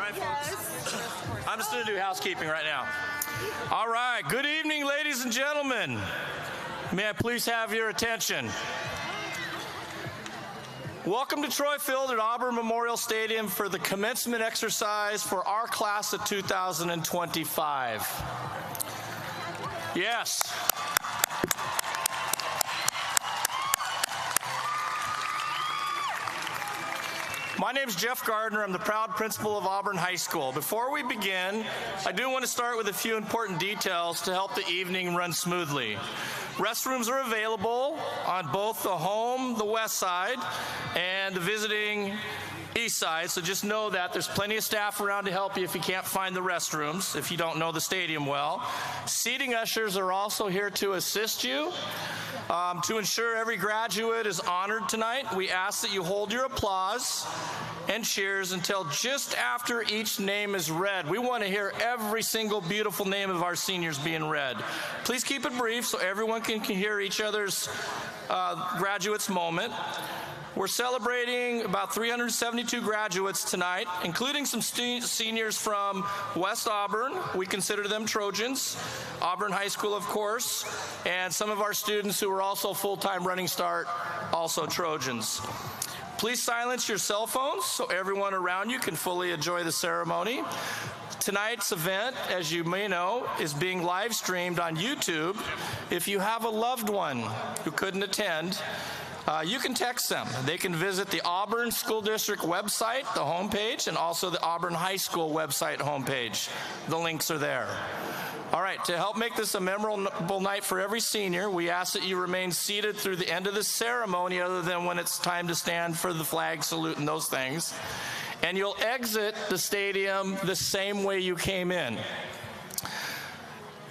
right, folks. I'm just going to do housekeeping right now. All right. Good evening, ladies and gentlemen. May I please have your attention? Welcome to Troy Field at Auburn Memorial Stadium for the commencement exercise for our class of 2025. Yes. My name is Jeff Gardner. I'm the proud principal of Auburn High School. Before we begin, I do want to start with a few important details to help the evening run smoothly. Restrooms are available on both the home, the west side, and the visiting east side, so just know that there's plenty of staff around to help you if you can't find the restrooms, if you don't know the stadium well. Seating ushers are also here to assist you. To ensure every graduate is honored tonight, we ask that you hold your applause and cheers until just after each name is read. We want to hear every single beautiful name of our seniors being read. Please keep it brief so everyone can hear each other's graduates' moment. We're celebrating about 372 graduates tonight, including some seniors from West Auburn. We consider them Trojans. Auburn High School, of course, and some of our students who are also full-time running start, also Trojans. Please silence your cell phones so everyone around you can fully enjoy the ceremony. Tonight's event, as you may know, is being live streamed on YouTube. If you have a loved one who couldn't attend, you can text them. They can visit the Auburn School District website, the homepage, and also the Auburn High School website homepage. The links are there. All right, to help make this a memorable night for every senior, we ask that you remain seated through the end of the ceremony other than when it's time to stand for the flag salute and those things. And you'll exit the stadium the same way you came in.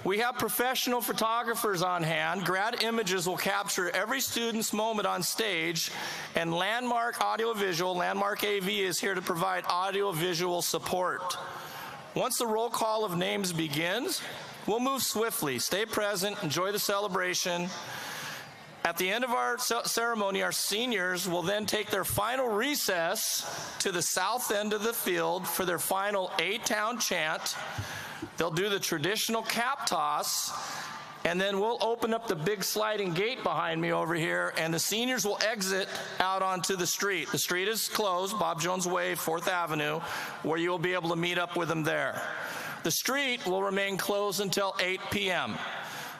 We have professional photographers on hand. Grad Images will capture every student's moment on stage, and Landmark Audiovisual, Landmark AV, is here to provide audiovisual support. Once the roll call of names begins, we'll move swiftly. Stay present, enjoy the celebration. At the end of our ceremony, our seniors will then take their final recess to the south end of the field for their final A-Town chant. They'll do the traditional cap toss, and then we'll open up the big sliding gate behind me over here, and the seniors will exit out onto the street. The street is closed, Bob Jones Way, 4th Avenue, where you'll be able to meet up with them there. The street will remain closed until 8 p.m.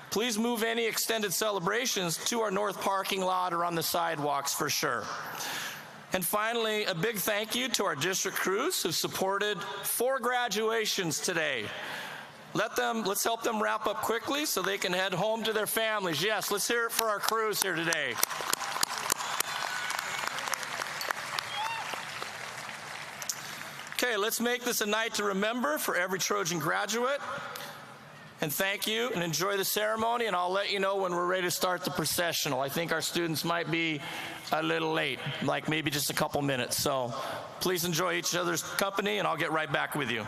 Please move any extended celebrations to our north parking lot or on the sidewalks for sure. And finally, a big thank you to our district crews who supported 4 graduations today. Let's help them wrap up quickly so they can head home to their families. Yes, let's hear it for our crews here today. Okay, let's make this a night to remember for every Trojan graduate. And thank you, and enjoy the ceremony, and I'll let you know when we're ready to start the processional. I think our students might be a little late, like maybe just a couple minutes. So please enjoy each other's company, and I'll get right back with you.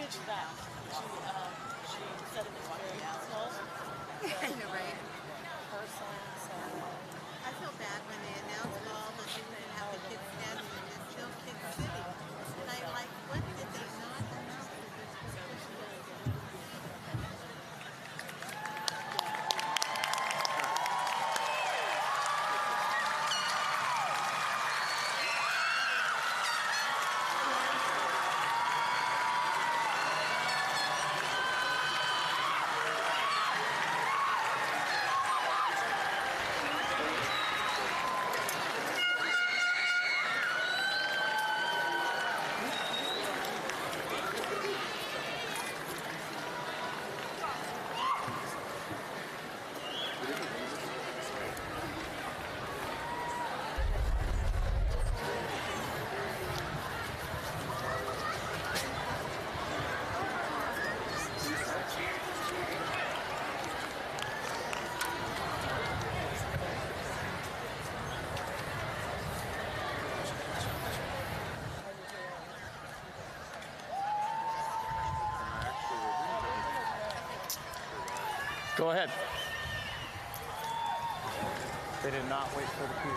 teach that. She said it was very asshole. You're right. Person, so. I feel bad when they announce all the things and have the kids stand and it's still Kid City. And I like, what did they not announce that they're supposed to do? Go ahead. They did not wait for the cue.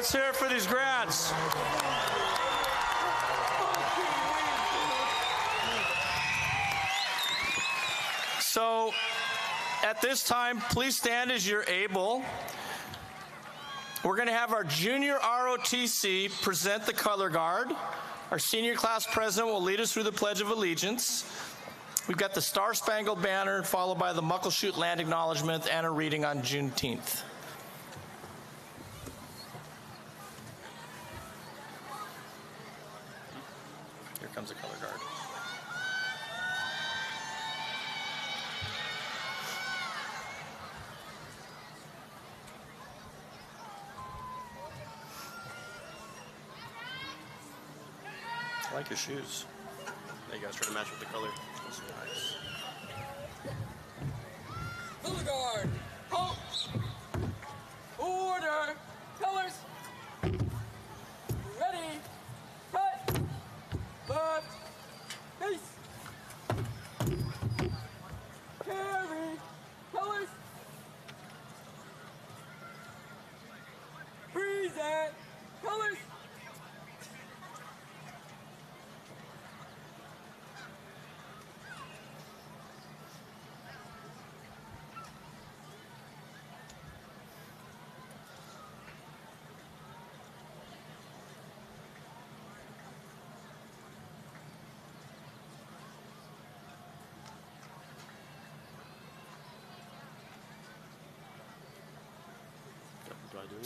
let's hear it for these grads. So, at this time, please stand as you're able. We're going to have our junior ROTC present the color guard. Our senior class president will lead us through the Pledge of Allegiance. We've got the Star Spangled Banner, followed by the Muckleshoot Land Acknowledgement and a reading on Juneteenth. Here comes the color guard. I like your shoes. You guys try to match with the color. That's nice. Color guard, halt! Order, colors! Ready, cut! Left, face! Carry, colors! Present, colors!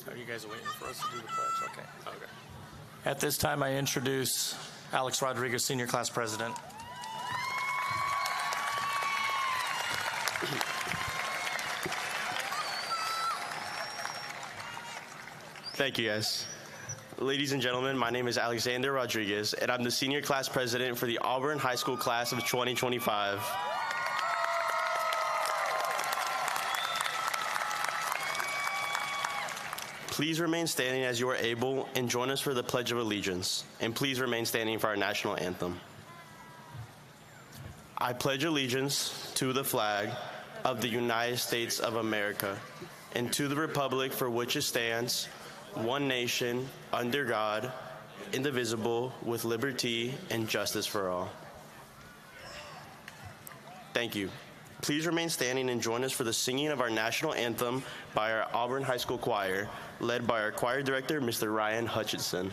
Are you guys waiting for us to do the pledge? Okay. At this time, I introduce Alex Rodriguez, Senior Class President. Thank you, guys. Ladies and gentlemen, my name is Alexander Rodriguez, and I'm the Senior Class President for the Auburn High School Class of 2025. Please remain standing as you are able and join us for the Pledge of Allegiance. And please remain standing for our national anthem. I pledge allegiance to the flag of the United States of America and to the republic for which it stands, one nation, under God, indivisible, with liberty and justice for all. Thank you. Please remain standing and join us for the singing of our national anthem by our Auburn High School Choir, led by our choir director, Mr. Ryan Hutchinson.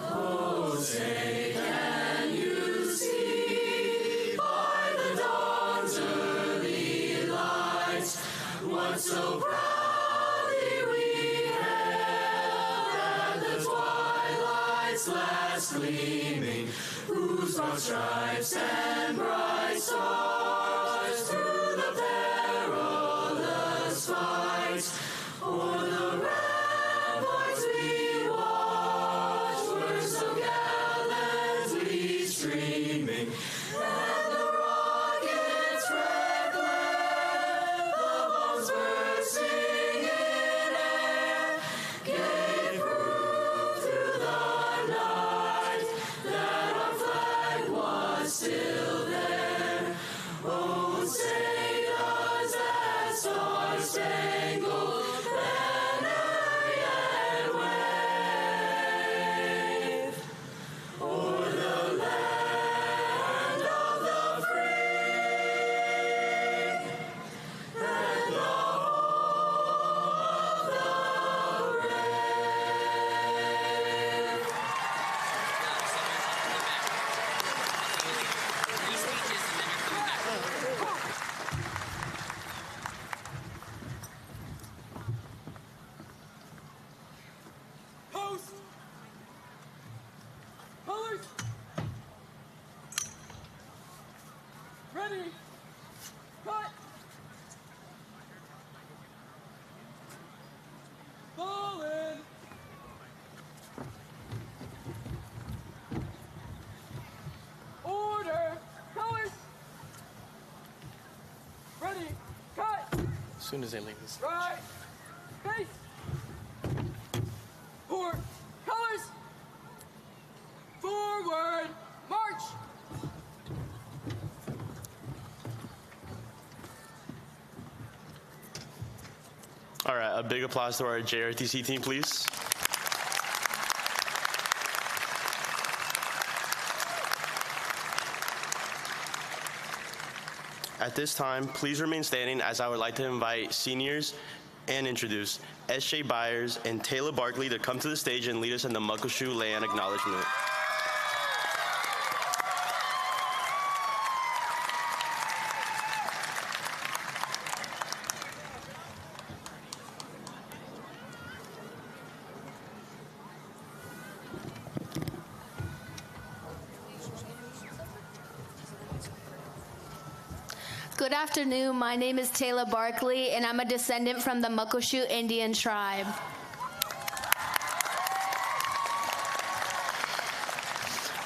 Oh, say can you see by the dawn's early lights what so proudly we hailed at the twilight's last gleaming, whose broad stripes and bright stars through the perilous fight o'er the ramparts we watched were so gallantly streaming, and the rockets' red glare, the bombs bursting in air, gave proof through the night that our flag was still there. Oh, say does that star-spangled banner yet wave o'er the land of the free and the home of the brave? Post! Colors! Ready! Cut! Ball in! Order! Colors! Ready! Cut! As soon as they leave this. Right! Face! Four! Colors! Forward! March! All right, a big applause to our JRTC team, please. At this time, please remain standing as I would like to invite seniors and introduce S.J. Byers and Taylor Barkley to come to the stage and lead us in the Muckleshoot Land Acknowledgement. Good afternoon. My name is Taylor Barkley, and I'm a descendant from the Muckleshoot Indian tribe.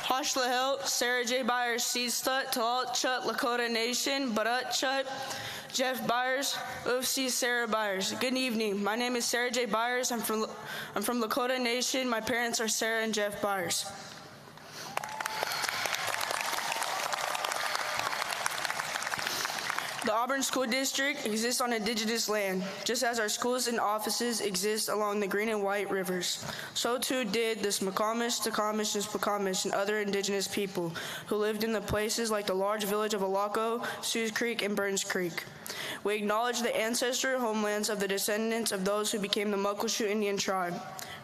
Hashlahel, Sarah J. Byers, Seedstut, Talat Chut, Lakota Nation, Barat Chut, Jeff Byers, Oofsie Sarah Byers. Good evening. My name is Sarah J. Byers. I'm from Lakota Nation. My parents are Sarah and Jeff Byers. The Auburn School District exists on indigenous land, just as our schools and offices exist along the Green and White rivers. So too did the Snoqualmie, Taquamish, and Squamish, and other indigenous people who lived in the places like the large village of Alaco, Sioux Creek, and Burns Creek. We acknowledge the ancestral homelands of the descendants of those who became the Muckleshoot Indian tribe,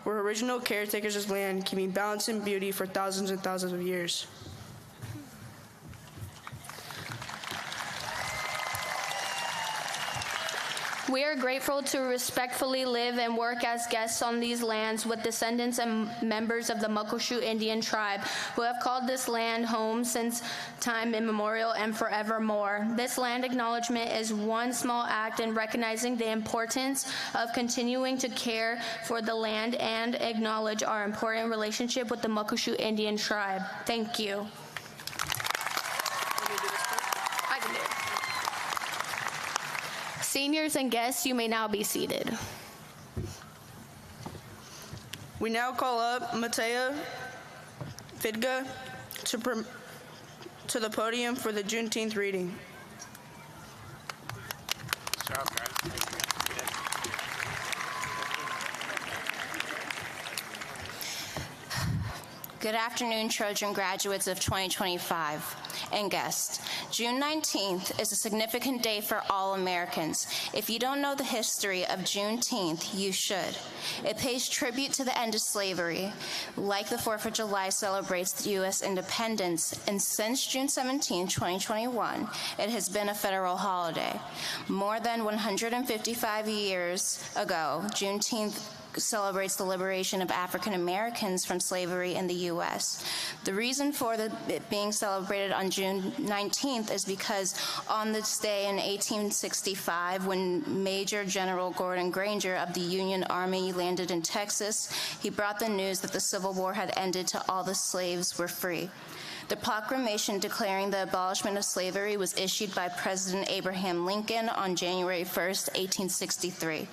were original caretakers of land, keeping balance and beauty for thousands and thousands of years. We are grateful to respectfully live and work as guests on these lands with descendants and members of the Muckleshoot Indian tribe who have called this land home since time immemorial and forevermore. This land acknowledgement is one small act in recognizing the importance of continuing to care for the land and acknowledge our important relationship with the Muckleshoot Indian tribe. Thank you. Seniors and guests, you may now be seated. We now call up Matea Fidga to the podium for the Juneteenth reading. Good afternoon, Trojan graduates of 2025 and guests. June 19th is a significant day for all Americans. If you don't know the history of Juneteenth, you should. It pays tribute to the end of slavery. Like the 4th of July celebrates the U.S. independence, and since June 17, 2021, it has been a federal holiday. More than 155 years ago, Juneteenth celebrates the liberation of African Americans from slavery in the U.S. The reason for it being celebrated on June 19th is because on this day in 1865, when Major General Gordon Granger of the Union Army landed in Texas, he brought the news that the Civil War had ended to all the slaves were free. The proclamation declaring the abolishment of slavery was issued by President Abraham Lincoln on January 1st, 1863.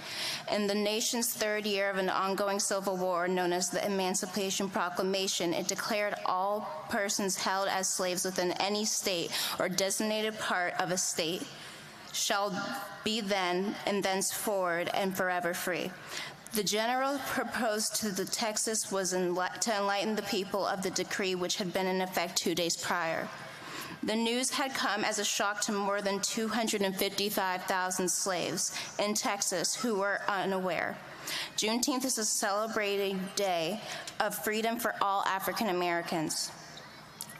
In the nation's third year of an ongoing civil war known as the Emancipation Proclamation, it declared all persons held as slaves within any state or designated part of a state shall be then and thenceforward and forever free. The general proposed to the Texas was to enlighten the people of the decree which had been in effect 2 days prior. The news had come as a shock to more than 255,000 slaves in Texas who were unaware. Juneteenth is a celebrating day of freedom for all African Americans.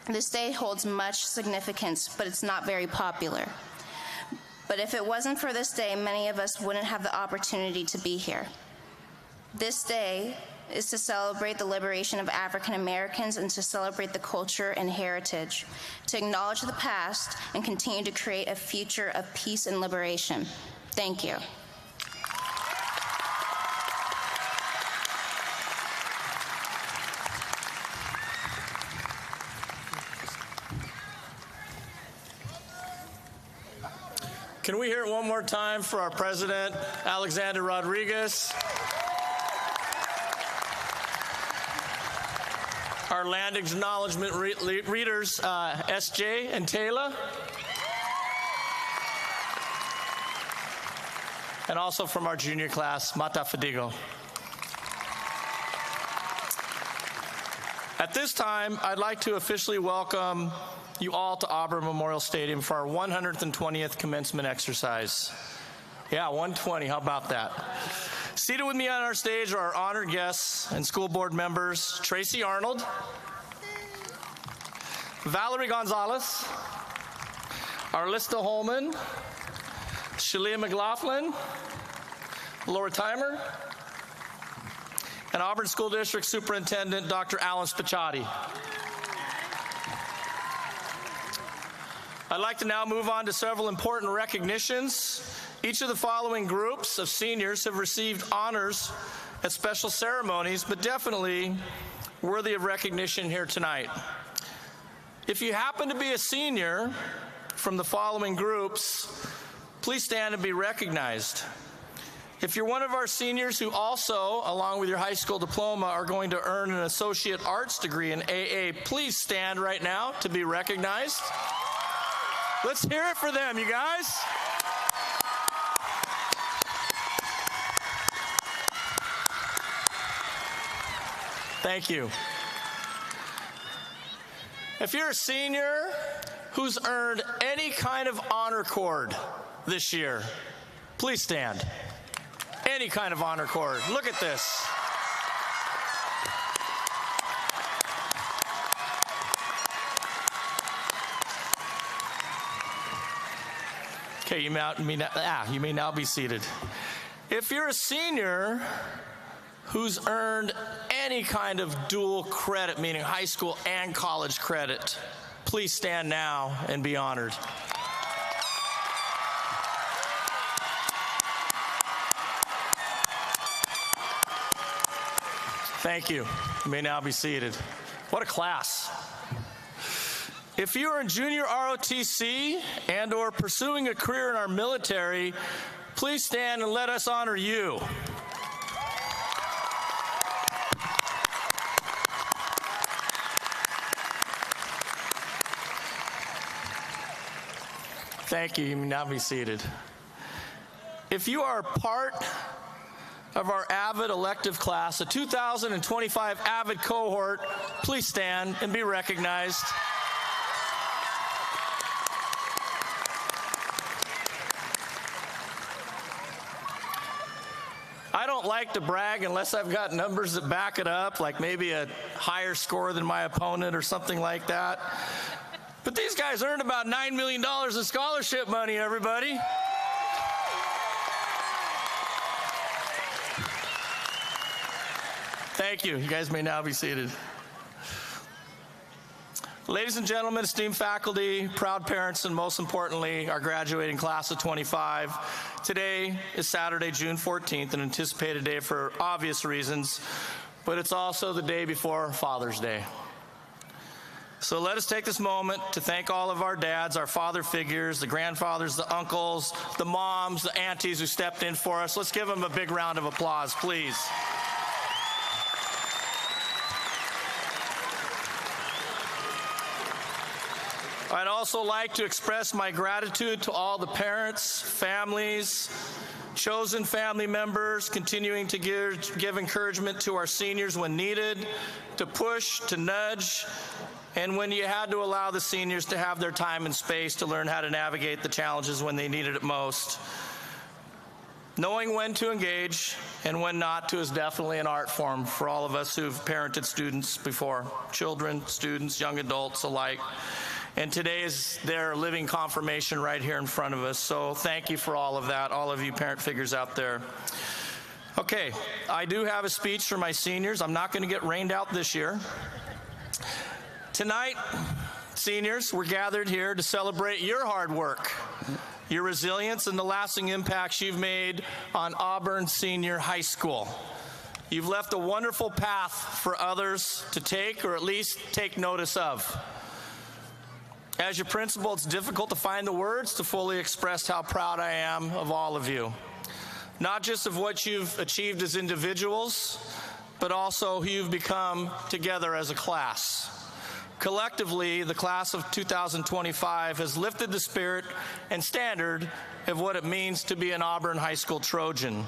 This day holds much significance, but it's not very popular. But if it wasn't for this day, many of us wouldn't have the opportunity to be here. This day is to celebrate the liberation of African Americans and to celebrate the culture and heritage, to acknowledge the past and continue to create a future of peace and liberation. Thank you. Can we hear it one more time for our president, Alexander Rodriguez? Our land acknowledgement readers, S.J. and Taylor. and also from our junior class, Mata Fadigo. At this time, I'd like to officially welcome you all to Auburn Memorial Stadium for our 120th commencement exercise. Yeah, 120, how about that? Seated with me on our stage are our honored guests and school board members, Tracy Arnold, Valerie Gonzalez, Arlista Holman, Shalia McLaughlin, Laura Timer, and Auburn School District Superintendent Dr. Alan Spiciotti. I'd like to now move on to several important recognitions. Each of the following groups of seniors have received honors at special ceremonies, but definitely worthy of recognition here tonight. If you happen to be a senior from the following groups, please stand and be recognized. If you're one of our seniors who also, along with your high school diploma, are going to earn an associate arts degree in AA, please stand right now to be recognized. Let's hear it for them, you guys. Thank you. If you're a senior who's earned any kind of honor cord this year, please stand. Any kind of honor cord. Look at this. Okay, you may now be seated. If you're a senior who's earned any kind of dual credit, meaning high school and college credit, please stand now and be honored. Thank you. You may now be seated. What a class. If you are in junior ROTC and or pursuing a career in our military, please stand and let us honor you. Thank you. You may now be seated. If you are part of our AVID elective class, a 2025 AVID cohort, please stand and be recognized. I don't like to brag unless I've got numbers that back it up, like maybe a higher score than my opponent or something like that. But these guys earned about $9 million in scholarship money, everybody. Thank you. You guys may now be seated. Ladies and gentlemen, esteemed faculty, proud parents, and most importantly, our graduating class of 25. Today is Saturday, June 14th, an anticipated day for obvious reasons, but it's also the day before Father's Day. So let us take this moment to thank all of our dads, our father figures, the grandfathers, the uncles, the moms, the aunties who stepped in for us. Let's give them a big round of applause, please. I'd also like to express my gratitude to all the parents, families, chosen family members, continuing to give encouragement to our seniors when needed, to push, to nudge, and when you had to allow the seniors to have their time and space to learn how to navigate the challenges when they needed it most. Knowing when to engage and when not to is definitely an art form for all of us who've parented students before, children, students, young adults alike. And today is their living confirmation right here in front of us. So thank you for all of that, all of you parent figures out there. Okay, I do have a speech for my seniors. I'm not going to get rained out this year. Tonight, seniors, we're gathered here to celebrate your hard work, your resilience, and the lasting impacts you've made on Auburn Senior High School. You've left a wonderful path for others to take, or at least take notice of. As your principal, it's difficult to find the words to fully express how proud I am of all of you. Not just of what you've achieved as individuals, but also who you've become together as a class. Collectively, the class of 2025 has lifted the spirit and standard of what it means to be an Auburn High School Trojan.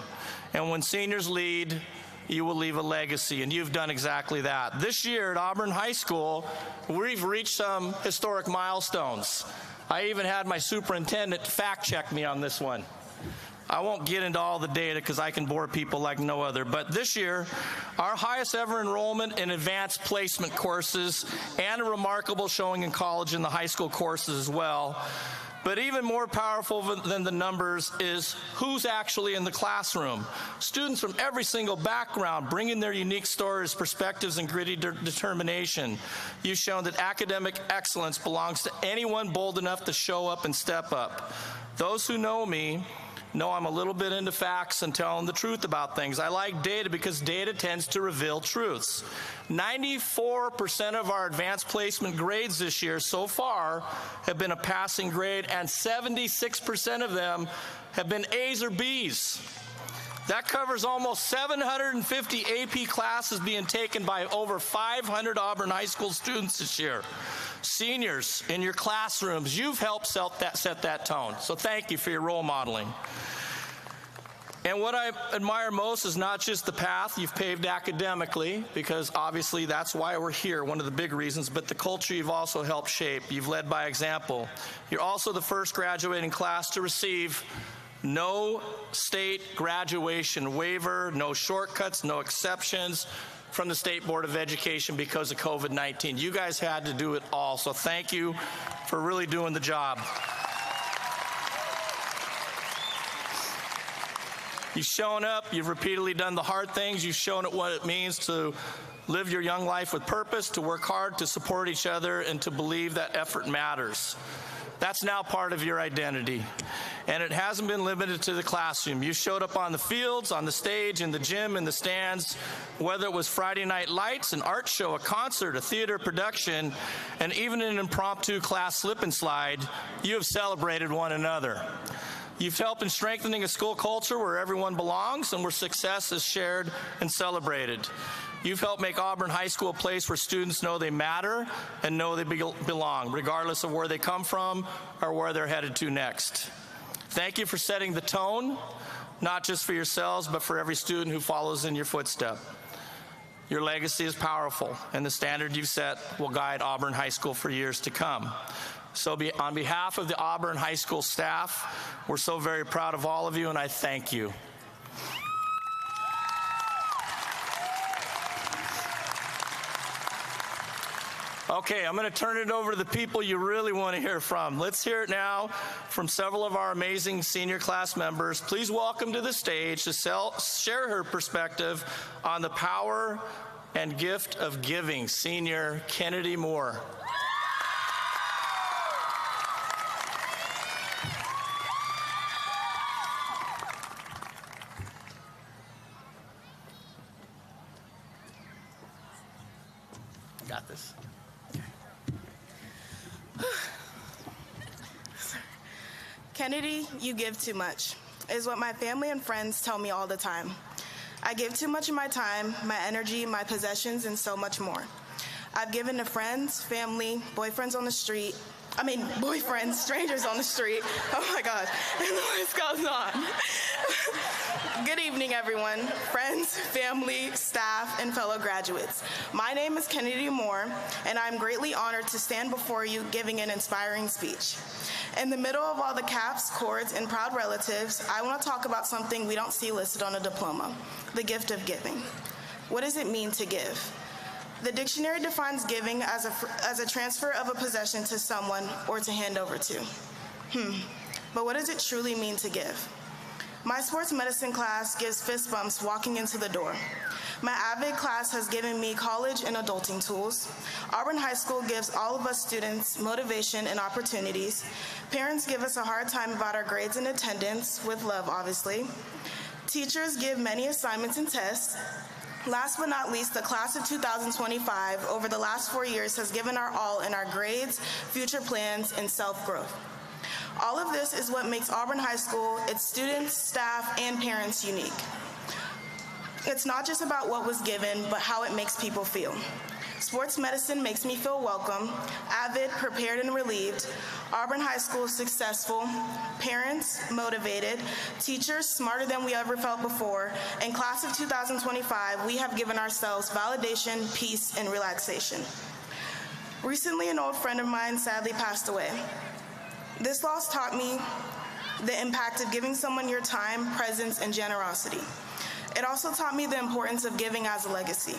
And when seniors lead, you will leave a legacy, and you've done exactly that. This year at Auburn High School, we've reached some historic milestones. I even had my superintendent fact check me on this one. I won't get into all the data because I can bore people like no other, but this year, our highest ever enrollment in advanced placement courses and a remarkable showing in college and the high school courses as well. But even more powerful than the numbers is who's actually in the classroom. Students from every single background bringing their unique stories, perspectives, and gritty determination. You've shown that academic excellence belongs to anyone bold enough to show up and step up. Those who know me know I'm a little bit into facts and telling the truth about things. I like data because data tends to reveal truths. 94% of our advanced placement grades this year so far have been a passing grade, and 76% of them have been A's or B's. That covers almost 750 AP classes being taken by over 500 Auburn High School students this year. Seniors in your classrooms, you've helped set that tone. So thank you for your role modeling. And what I admire most is not just the path you've paved academically, because obviously that's why we're here, one of the big reasons, but the culture you've also helped shape. You've led by example. You're also the first graduating class to receive no state graduation waiver, no shortcuts, no exceptions from the State Board of Education because of COVID-19. You guys had to do it all, so thank you for really doing the job. You've shown up, you've repeatedly done the hard things, you've shown it what it means to live your young life with purpose, to work hard, to support each other, and to believe that effort matters. That's now part of your identity. And it hasn't been limited to the classroom. You showed up on the fields, on the stage, in the gym, in the stands, whether it was Friday Night Lights, an art show, a concert, a theater production, and even an impromptu class slip and slide, you have celebrated one another. You've helped in strengthening a school culture where everyone belongs and where success is shared and celebrated. You've helped make Auburn High School a place where students know they matter and know they belong, regardless of where they come from or where they're headed to next. Thank you for setting the tone, not just for yourselves, but for every student who follows in your footstep. Your legacy is powerful, and the standard you've set will guide Auburn High School for years to come. So on behalf of the Auburn High School staff, we're so very proud of all of you, and I thank you. Okay, I'm going to turn it over to the people you really want to hear from. Let's hear it now from several of our amazing senior class members. Please welcome to the stage to share her perspective on the power and gift of giving, Senior Kennedy Moore. Got this. Kennedy, you give too much, is what my family and friends tell me all the time. I give too much of my time, my energy, my possessions, and so much more. I've given to friends, family, boyfriends, strangers on the street. Oh my God, and the list goes on. Good evening, everyone, friends, family, staff, and fellow graduates. My name is Kennedy Moore, and I'm greatly honored to stand before you giving an inspiring speech. In the middle of all the caps, cords, and proud relatives, I want to talk about something we don't see listed on a diploma, the gift of giving. What does it mean to give? The dictionary defines giving as a transfer of a possession to someone or to hand over to. But what does it truly mean to give? My sports medicine class gives fist bumps walking into the door. My AVID class has given me college and adulting tools. Auburn High School gives all of us students motivation and opportunities. Parents give us a hard time about our grades and attendance, with love, obviously. Teachers give many assignments and tests. Last but not least, the class of 2025 over the last 4 years has given our all in our grades, future plans, and self-growth. All of this is what makes Auburn High School, its students, staff, and parents unique. It's not just about what was given, but how it makes people feel. Sports medicine makes me feel welcome, avid, prepared, and relieved. Auburn High School is successful, parents motivated, teachers smarter than we ever felt before, and class of 2025, we have given ourselves validation, peace, and relaxation. Recently, an old friend of mine sadly passed away. This loss taught me the impact of giving someone your time, presence, and generosity. It also taught me the importance of giving as a legacy.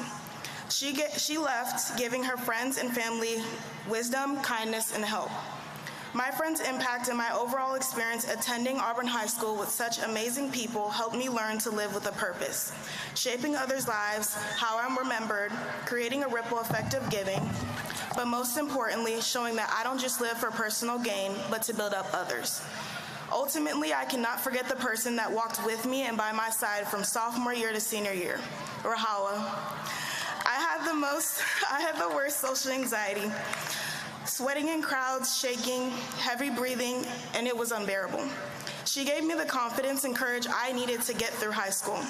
She left, giving her friends and family wisdom, kindness, and help. My friend's impact and my overall experience attending Auburn High School with such amazing people helped me learn to live with a purpose, shaping others' lives, how I'm remembered, creating a ripple effect of giving, but most importantly, showing that I don't just live for personal gain, but to build up others. Ultimately, I cannot forget the person that walked with me and by my side from sophomore year to senior year, Rahawa. I had the worst social anxiety, sweating in crowds, shaking, heavy breathing, and it was unbearable. She gave me the confidence and courage I needed to get through high school.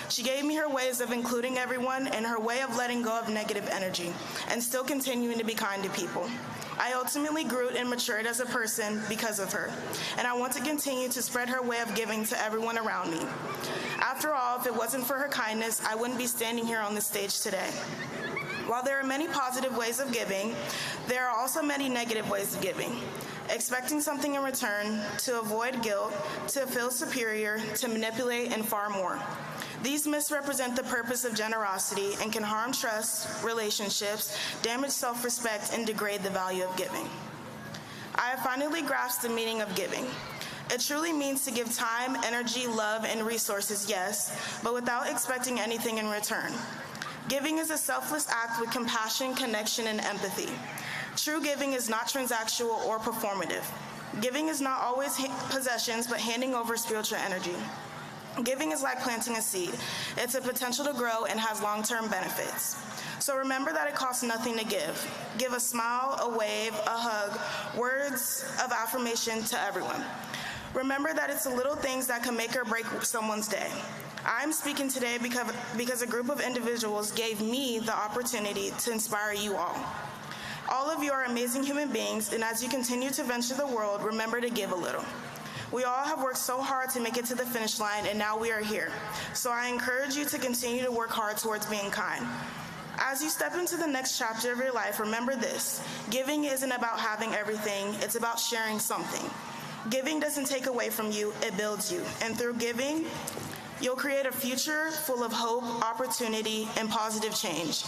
She gave me her ways of including everyone and her way of letting go of negative energy and still continuing to be kind to people. I ultimately grew and matured as a person because of her, and I want to continue to spread her way of giving to everyone around me. After all, if it wasn't for her kindness, I wouldn't be standing here on the stage today. While there are many positive ways of giving, there are also many negative ways of giving. Expecting something in return, to avoid guilt, to feel superior, to manipulate, and far more. These misrepresent the purpose of generosity and can harm trust, relationships, damage self-respect, and degrade the value of giving. I have finally grasped the meaning of giving. It truly means to give time, energy, love, and resources, yes, but without expecting anything in return. Giving is a selfless act with compassion, connection, and empathy. True giving is not transactional or performative. Giving is not always possessions, but handing over spiritual energy. Giving is like planting a seed. It's a potential to grow and has long-term benefits. So remember that it costs nothing to give. Give a smile, a wave, a hug, words of affirmation to everyone. Remember that it's the little things that can make or break someone's day. I'm speaking today because a group of individuals gave me the opportunity to inspire you all. All of you are amazing human beings, and as you continue to venture the world, remember to give a little. We all have worked so hard to make it to the finish line, and now we are here. So I encourage you to continue to work hard towards being kind. As you step into the next chapter of your life, remember this: giving isn't about having everything, it's about sharing something. Giving doesn't take away from you, it builds you. And through giving, you'll create a future full of hope, opportunity, and positive change.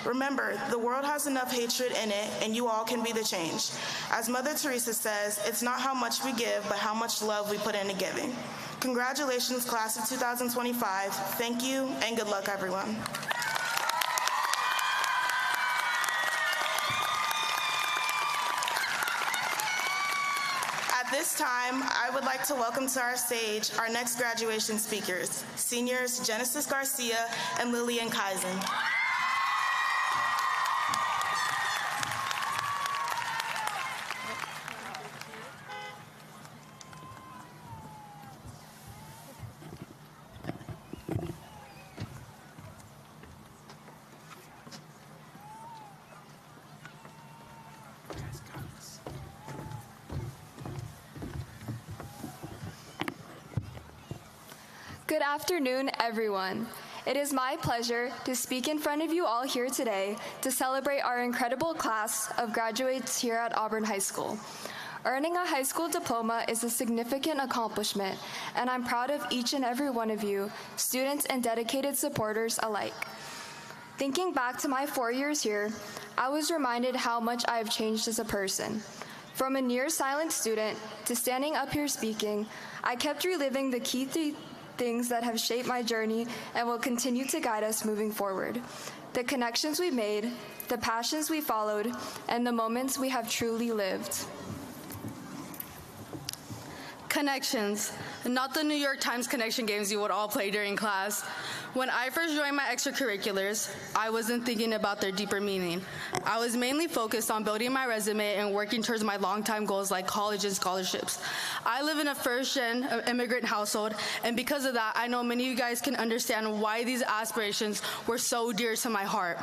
Remember, the world has enough hatred in it, and you all can be the change. As Mother Teresa says, it's not how much we give, but how much love we put into giving. Congratulations, class of 2025. Thank you, and good luck, everyone. At this time, I would like to welcome to our stage our next graduation speakers, seniors Genesis Garcia and Lillian Kaizen. Good afternoon, everyone. It is my pleasure to speak in front of you all here today to celebrate our incredible class of graduates here at Auburn High School. Earning a high school diploma is a significant accomplishment, and I'm proud of each and every one of you, students and dedicated supporters alike. Thinking back to my 4 years here, I was reminded how much I have changed as a person. From a near silent student to standing up here speaking, I kept reliving the key things that have shaped my journey and will continue to guide us moving forward. The connections we made, the passions we followed, and the moments we have truly lived. Connections, not the New York Times connection games you would all play during class, When I first joined my extracurriculars, I wasn't thinking about their deeper meaning. I was mainly focused on building my resume and working towards my long-time goals like college and scholarships. I live in a first-gen immigrant household, and because of that, I know many of you guys can understand why these aspirations were so dear to my heart.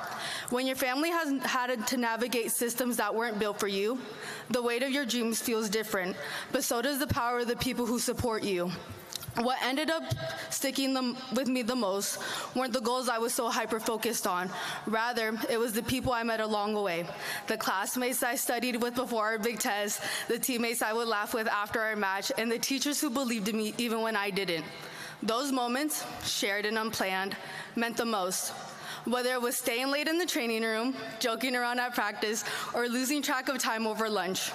When your family has had to navigate systems that weren't built for you, the weight of your dreams feels different, but so does the power of the people who support you. What ended up sticking with me the most weren't the goals I was so hyper-focused on. Rather, it was the people I met along the way. The classmates I studied with before our big test, the teammates I would laugh with after our match, and the teachers who believed in me even when I didn't. Those moments, shared and unplanned, meant the most. Whether it was staying late in the training room, joking around at practice, or losing track of time over lunch.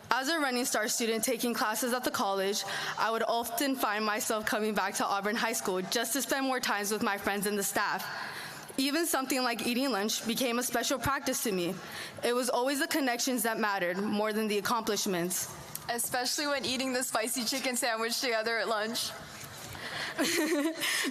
As a Running Star student taking classes at the college, I would often find myself coming back to Auburn High School just to spend more time with my friends and the staff. Even something like eating lunch became a special practice to me. It was always the connections that mattered more than the accomplishments. Especially when eating the spicy chicken sandwich together at lunch.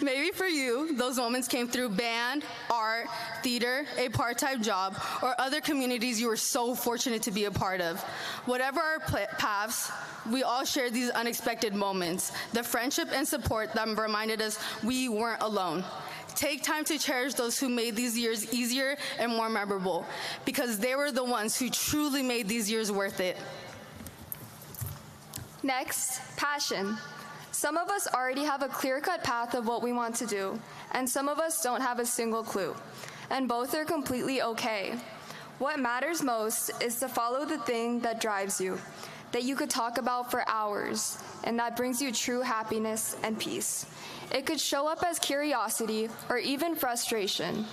Maybe for you, those moments came through band, art, theater, a part-time job, or other communities you were so fortunate to be a part of. Whatever our paths, we all shared these unexpected moments, the friendship and support that reminded us we weren't alone. Take time to cherish those who made these years easier and more memorable, because they were the ones who truly made these years worth it. Next, passion. Some of us already have a clear-cut path of what we want to do, and some of us don't have a single clue, and both are completely okay. What matters most is to follow the thing that drives you, that you could talk about for hours, and that brings you true happiness and peace. It could show up as curiosity or even frustration.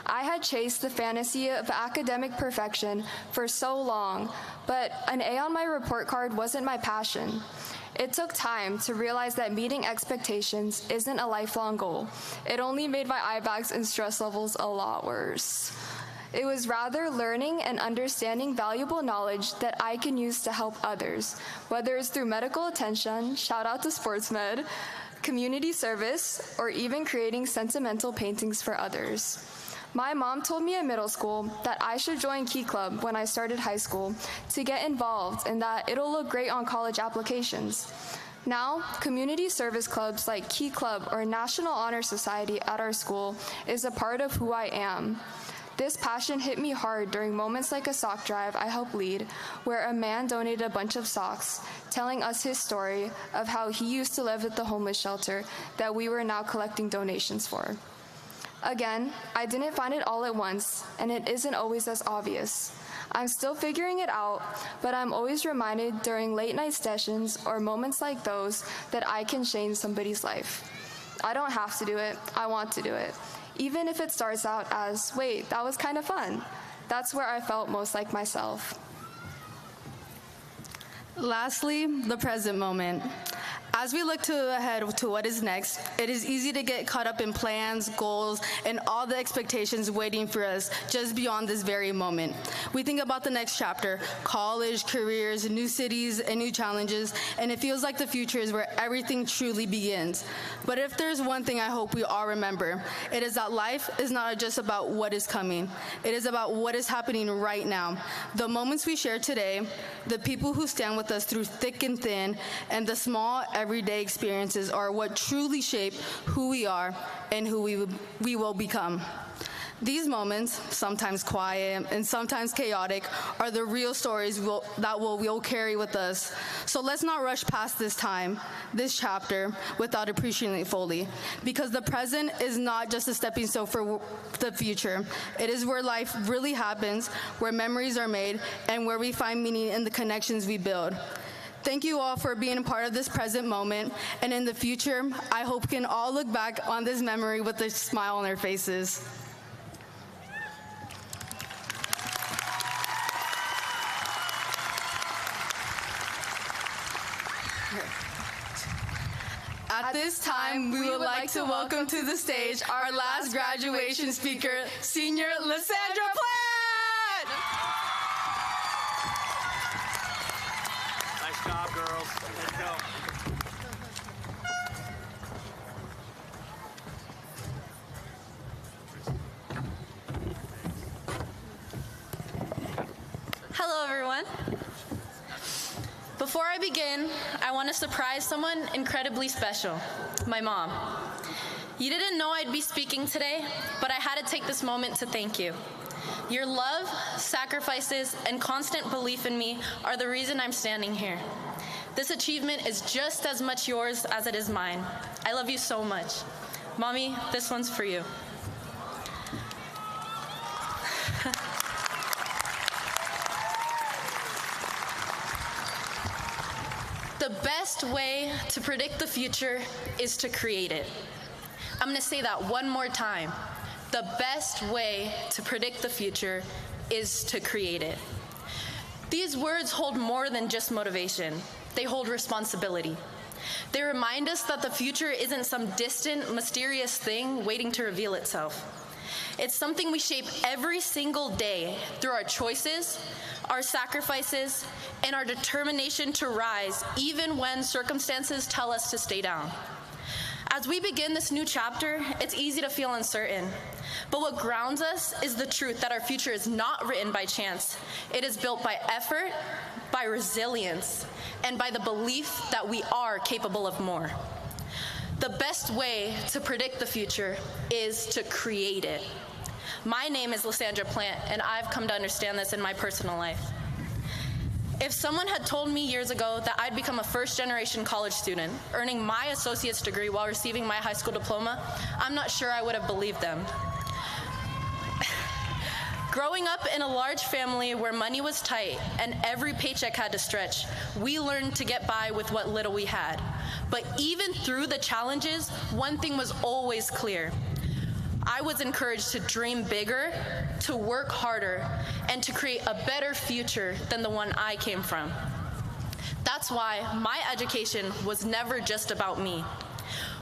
I had chased the fantasy of academic perfection for so long, but an A on my report card wasn't my passion. It took time to realize that meeting expectations isn't a lifelong goal. It only made my eye bags and stress levels a lot worse. It was rather learning and understanding valuable knowledge that I can use to help others, whether it's through medical attention, shout out to sports med, community service, or even creating sentimental paintings for others. My mom told me in middle school that I should join Key Club when I started high school to get involved and that it'll look great on college applications. Now, community service clubs like Key Club or National Honor Society at our school is a part of who I am. This passion hit me hard during moments like a sock drive I helped lead, where a man donated a bunch of socks, telling us his story of how he used to live at the homeless shelter that we were now collecting donations for. Again, I didn't find it all at once, and it isn't always as obvious. I'm still figuring it out, but I'm always reminded during late night sessions or moments like those that I can change somebody's life. I don't have to do it, I want to do it. Even if it starts out as, wait, that was kind of fun. That's where I felt most like myself. Lastly, the present moment. As we look ahead to what is next, it is easy to get caught up in plans, goals, and all the expectations waiting for us just beyond this very moment. We think about the next chapter, college, careers, new cities, and new challenges, and it feels like the future is where everything truly begins. But if there's one thing I hope we all remember, it is that life is not just about what is coming. It is about what is happening right now. The moments we share today, the people who stand with us through thick and thin, and the small, everyday experiences are what truly shape who we are and who we will become. These moments, sometimes quiet and sometimes chaotic, are the real stories we'll carry with us. So let's not rush past this time, this chapter, without appreciating it fully. Because the present is not just a stepping stone for the future. It is where life really happens, where memories are made, and where we find meaning in the connections we build. Thank you all for being a part of this present moment, and in the future, I hope we can all look back on this memory with a smile on our faces. At this time, we would like to welcome to the stage our last graduation speaker, Senior Lysandra Platt! Nice job, girls. Let's go. Before I begin, I want to surprise someone incredibly special, my mom. You didn't know I'd be speaking today, but I had to take this moment to thank you. Your love, sacrifices, and constant belief in me are the reason I'm standing here. This achievement is just as much yours as it is mine. I love you so much. Mommy, this one's for you. The best way to predict the future is to create it. I'm going to say that one more time. The best way to predict the future is to create it. These words hold more than just motivation. They hold responsibility. They remind us that the future isn't some distant, mysterious thing waiting to reveal itself. It's something we shape every single day through our choices, our sacrifices, and our determination to rise even when circumstances tell us to stay down. As we begin this new chapter, it's easy to feel uncertain. But what grounds us is the truth that our future is not written by chance. It is built by effort, by resilience, and by the belief that we are capable of more. The best way to predict the future is to create it. My name is Lysandra Plant, and I've come to understand this in my personal life. If someone had told me years ago that I'd become a first-generation college student, earning my associate's degree while receiving my high school diploma, I'm not sure I would have believed them. Growing up in a large family where money was tight and every paycheck had to stretch, we learned to get by with what little we had. But even through the challenges, one thing was always clear. I was encouraged to dream bigger, to work harder, and to create a better future than the one I came from. That's why my education was never just about me.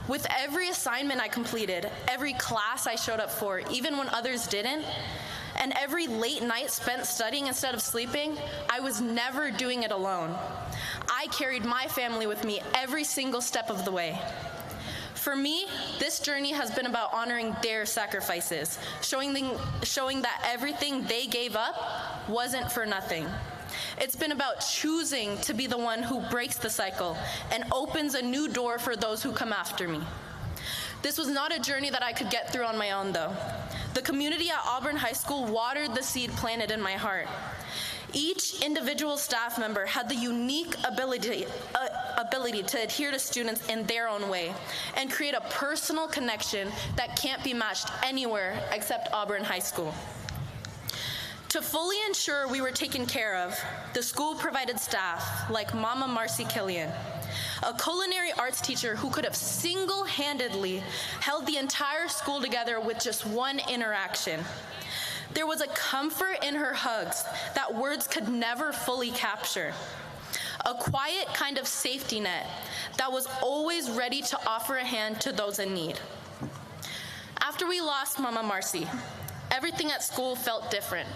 With every assignment I completed, every class I showed up for, even when others didn't, and every late night spent studying instead of sleeping, I was never doing it alone. I carried my family with me every single step of the way. For me, this journey has been about honoring their sacrifices, showing that everything they gave up wasn't for nothing. It's been about choosing to be the one who breaks the cycle and opens a new door for those who come after me. This was not a journey that I could get through on my own, though. The community at Auburn High School watered the seed planted in my heart. Each individual staff member had the unique ability to adhere to students in their own way and create a personal connection that can't be matched anywhere except Auburn High School. To fully ensure we were taken care of, the school provided staff like Mama Marcy Killian, a culinary arts teacher who could have single-handedly held the entire school together with just one interaction. There was a comfort in her hugs that words could never fully capture. A quiet kind of safety net that was always ready to offer a hand to those in need. After we lost Mama Marcy, everything at school felt different.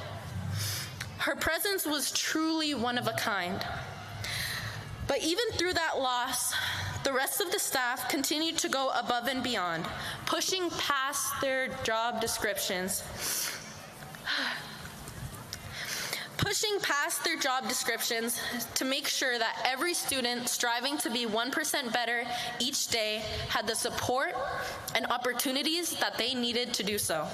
Her presence was truly one of a kind. But even through that loss, the rest of the staff continued to go above and beyond, pushing past their job descriptions to make sure that every student striving to be 1% better each day had the support and opportunities that they needed to do so.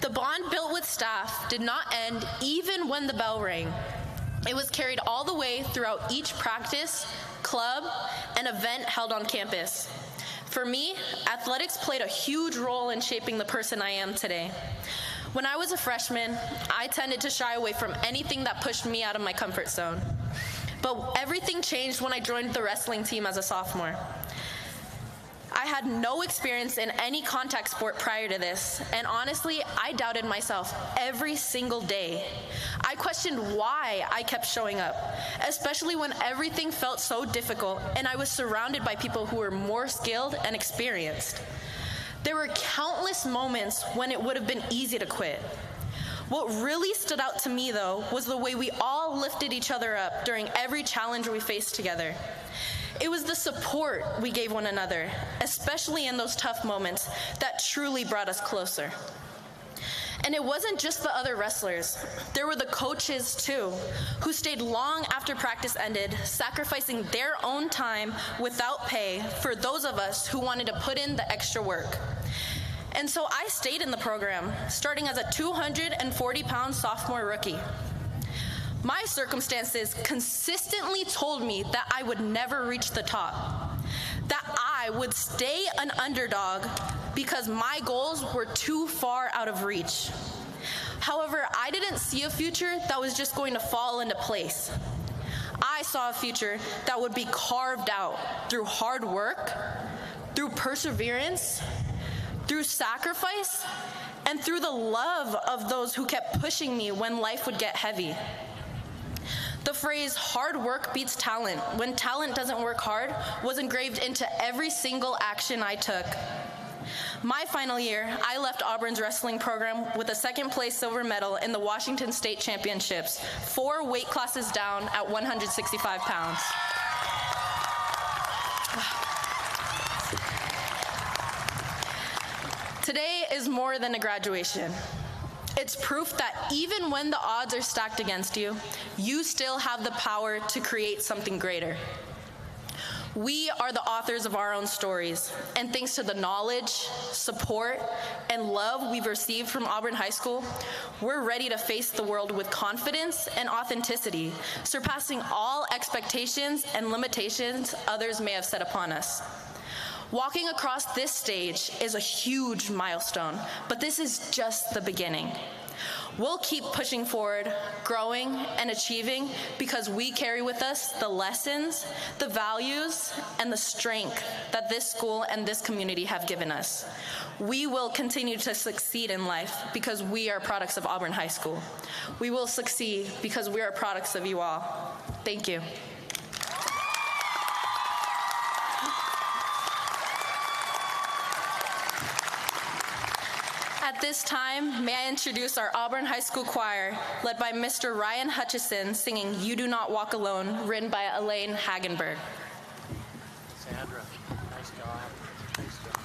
The bond built with staff did not end even when the bell rang. It was carried all the way throughout each practice, club, and event held on campus. For me, athletics played a huge role in shaping the person I am today. When I was a freshman, I tended to shy away from anything that pushed me out of my comfort zone. But everything changed when I joined the wrestling team as a sophomore. I had no experience in any contact sport prior to this, and honestly, I doubted myself every single day. I questioned why I kept showing up, especially when everything felt so difficult and I was surrounded by people who were more skilled and experienced. There were countless moments when it would have been easy to quit. What really stood out to me, though, was the way we all lifted each other up during every challenge we faced together. It was the support we gave one another, especially in those tough moments, that truly brought us closer. And it wasn't just the other wrestlers. There were the coaches too, who stayed long after practice ended, sacrificing their own time without pay for those of us who wanted to put in the extra work. And so I stayed in the program, starting as a 240-pound sophomore rookie. My circumstances consistently told me that I would never reach the top, that I would stay an underdog because my goals were too far out of reach. However, I didn't see a future that was just going to fall into place. I saw a future that would be carved out through hard work, through perseverance, through sacrifice, and through the love of those who kept pushing me when life would get heavy. The phrase, hard work beats talent, when talent doesn't work hard, was engraved into every single action I took. My final year, I left Auburn's wrestling program with a second-place silver medal in the Washington State Championships, 4 weight classes down at 165 pounds. Today is more than a graduation. It's proof that even when the odds are stacked against you, you still have the power to create something greater. We are the authors of our own stories, and thanks to the knowledge, support, and love we've received from Auburn High School, we're ready to face the world with confidence and authenticity, surpassing all expectations and limitations others may have set upon us. Walking across this stage is a huge milestone, but this is just the beginning. We'll keep pushing forward, growing, and achieving because we carry with us the lessons, the values, and the strength that this school and this community have given us. We will continue to succeed in life because we are products of Auburn High School. We will succeed because we are products of you all. Thank you. At this time, may I introduce our Auburn High School choir, led by Mr. Ryan Hutchison, singing You Do Not Walk Alone, written by Elaine Hagenberg. Sandra, nice job. Nice job.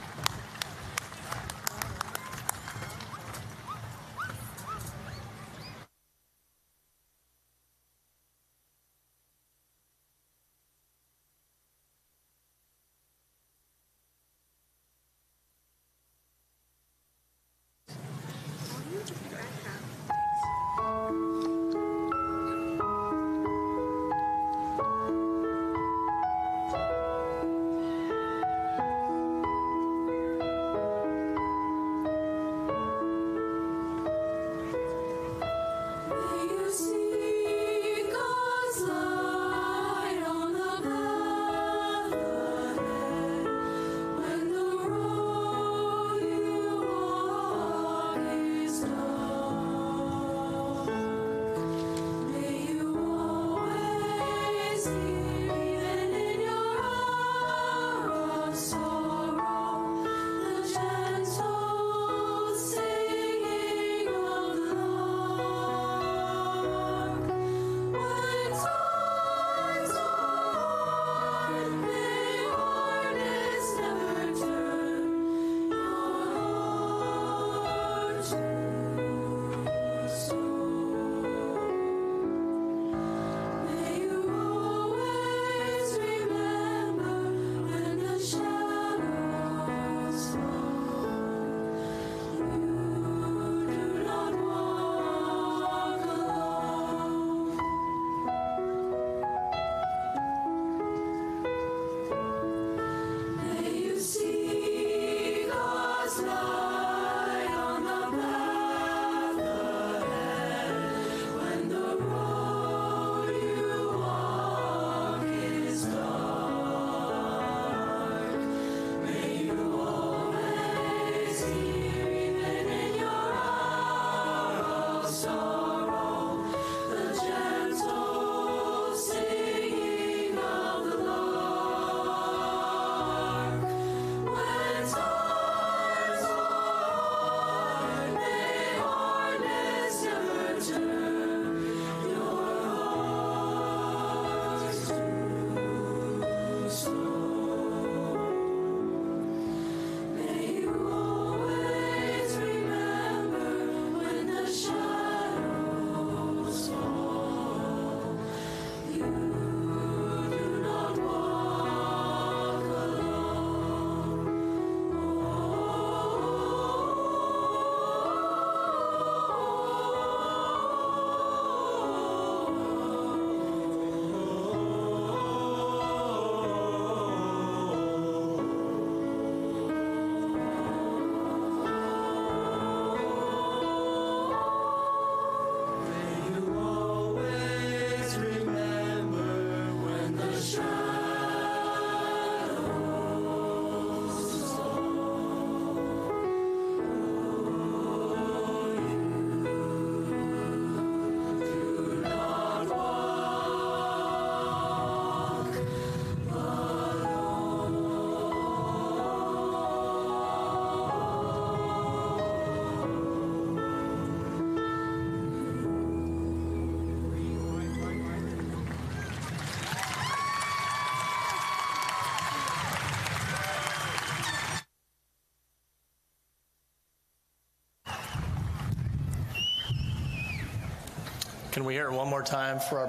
Can we hear it one more time for our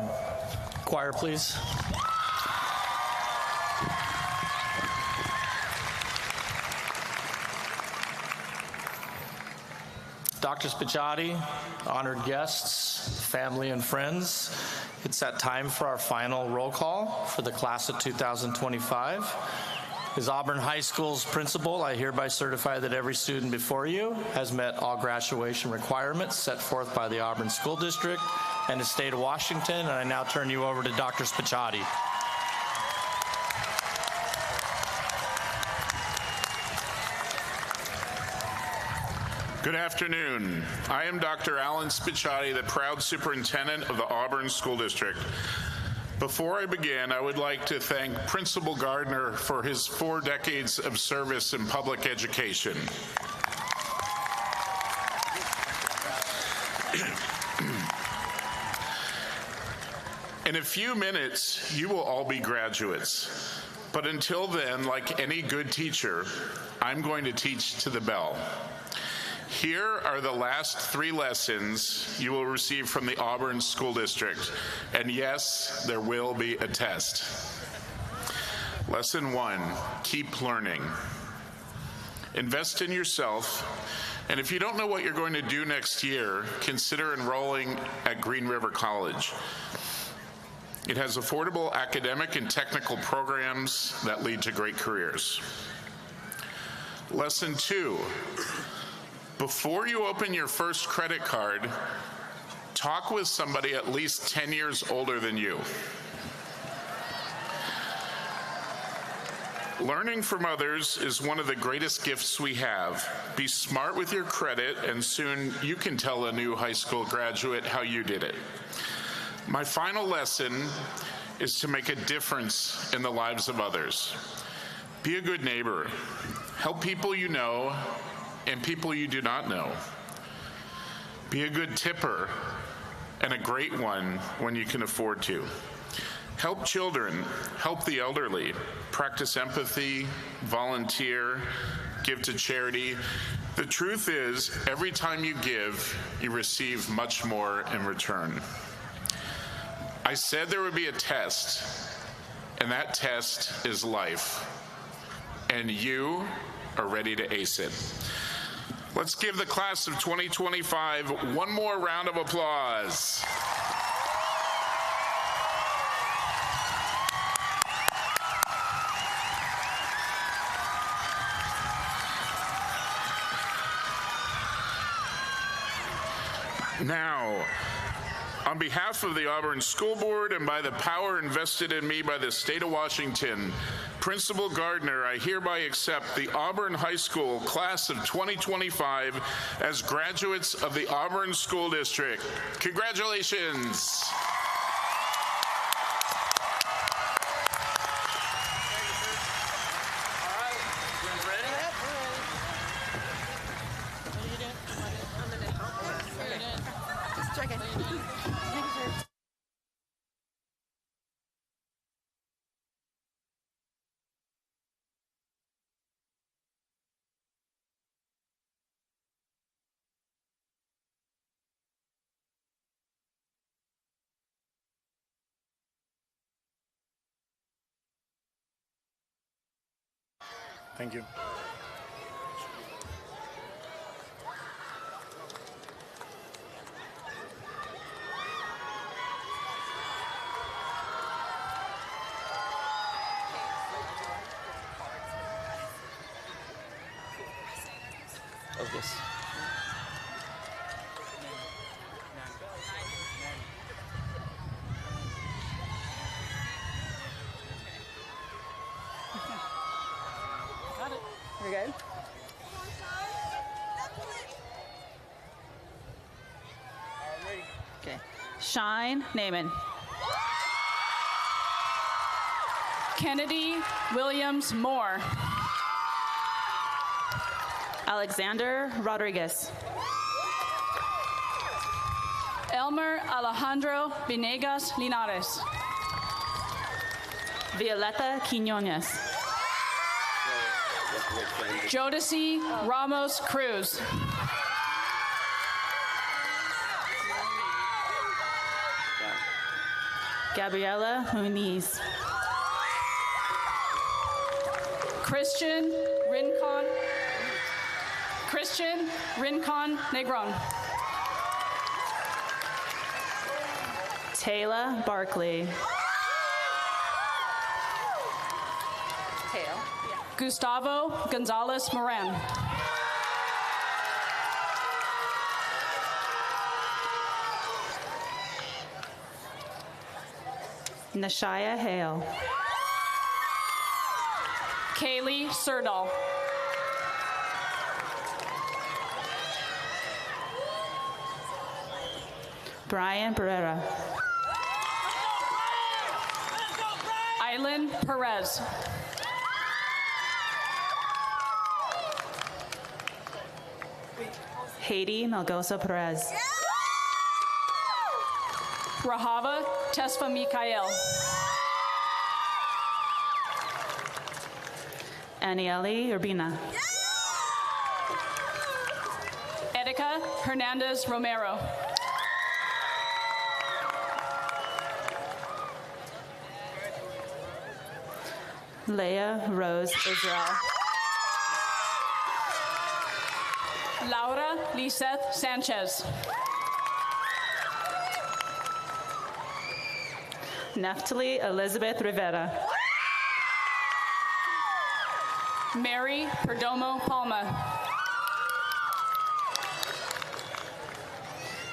choir, please? Dr. Spicciati, honored guests, family and friends, it's that time for our final roll call for the class of 2025. As Auburn High School's principal, I hereby certify that every student before you has met all graduation requirements set forth by the Auburn School District and the state of Washington, and I now turn you over to Dr. Spicciati. Good afternoon. I am Dr. Alan Spicciati, the proud superintendent of the Auburn School District. Before I begin, I would like to thank Principal Gardner for his 4 decades of service in public education. In a few minutes, you will all be graduates. But until then, like any good teacher, I'm going to teach to the bell. Here are the last 3 lessons you will receive from the Auburn School District. And yes, there will be a test. Lesson 1, keep learning. Invest in yourself. And if you don't know what you're going to do next year, consider enrolling at Green River College. It has affordable academic and technical programs that lead to great careers. Lesson 2, before you open your first credit card, talk with somebody at least 10 years older than you. Learning from others is one of the greatest gifts we have. Be smart with your credit, and soon you can tell a new high school graduate how you did it. My final lesson is to make a difference in the lives of others. Be a good neighbor. Help people you know and people you do not know. Be a good tipper and a great one when you can afford to. Help children, help the elderly, practice empathy, volunteer, give to charity. The truth is, every time you give, you receive much more in return. I said there would be a test, and that test is life. And you are ready to ace it. Let's give the class of 2025 one more round of applause. Now, on behalf of the Auburn School Board and by the power invested in me by the state of Washington, Principal Gardner, I hereby accept the Auburn High School class of 2025 as graduates of the Auburn School District. Congratulations. Thank you. Of this. Got it. We're good. Okay. Shine Naaman. Kennedy Williams Moore. Alexander Rodriguez. Elmer Alejandro Venegas Linares. Violeta Quiñones. Jodeci Ramos Cruz. Gabriela Muniz. Christian Rincon Negron. Taylor Barkley. Gustavo Gonzalez Moran. Nashaya Hale. Kaylee Serdal. Brian Pereira. Island Perez. Haiti Melgosa Perez. Rahava Tesfa Mikael. Anieli Urbina. Erika Hernandez Romero. Leah Rose Israel. Laura Liseth Sanchez. Neftali Elizabeth Rivera. Mary Perdomo Palma.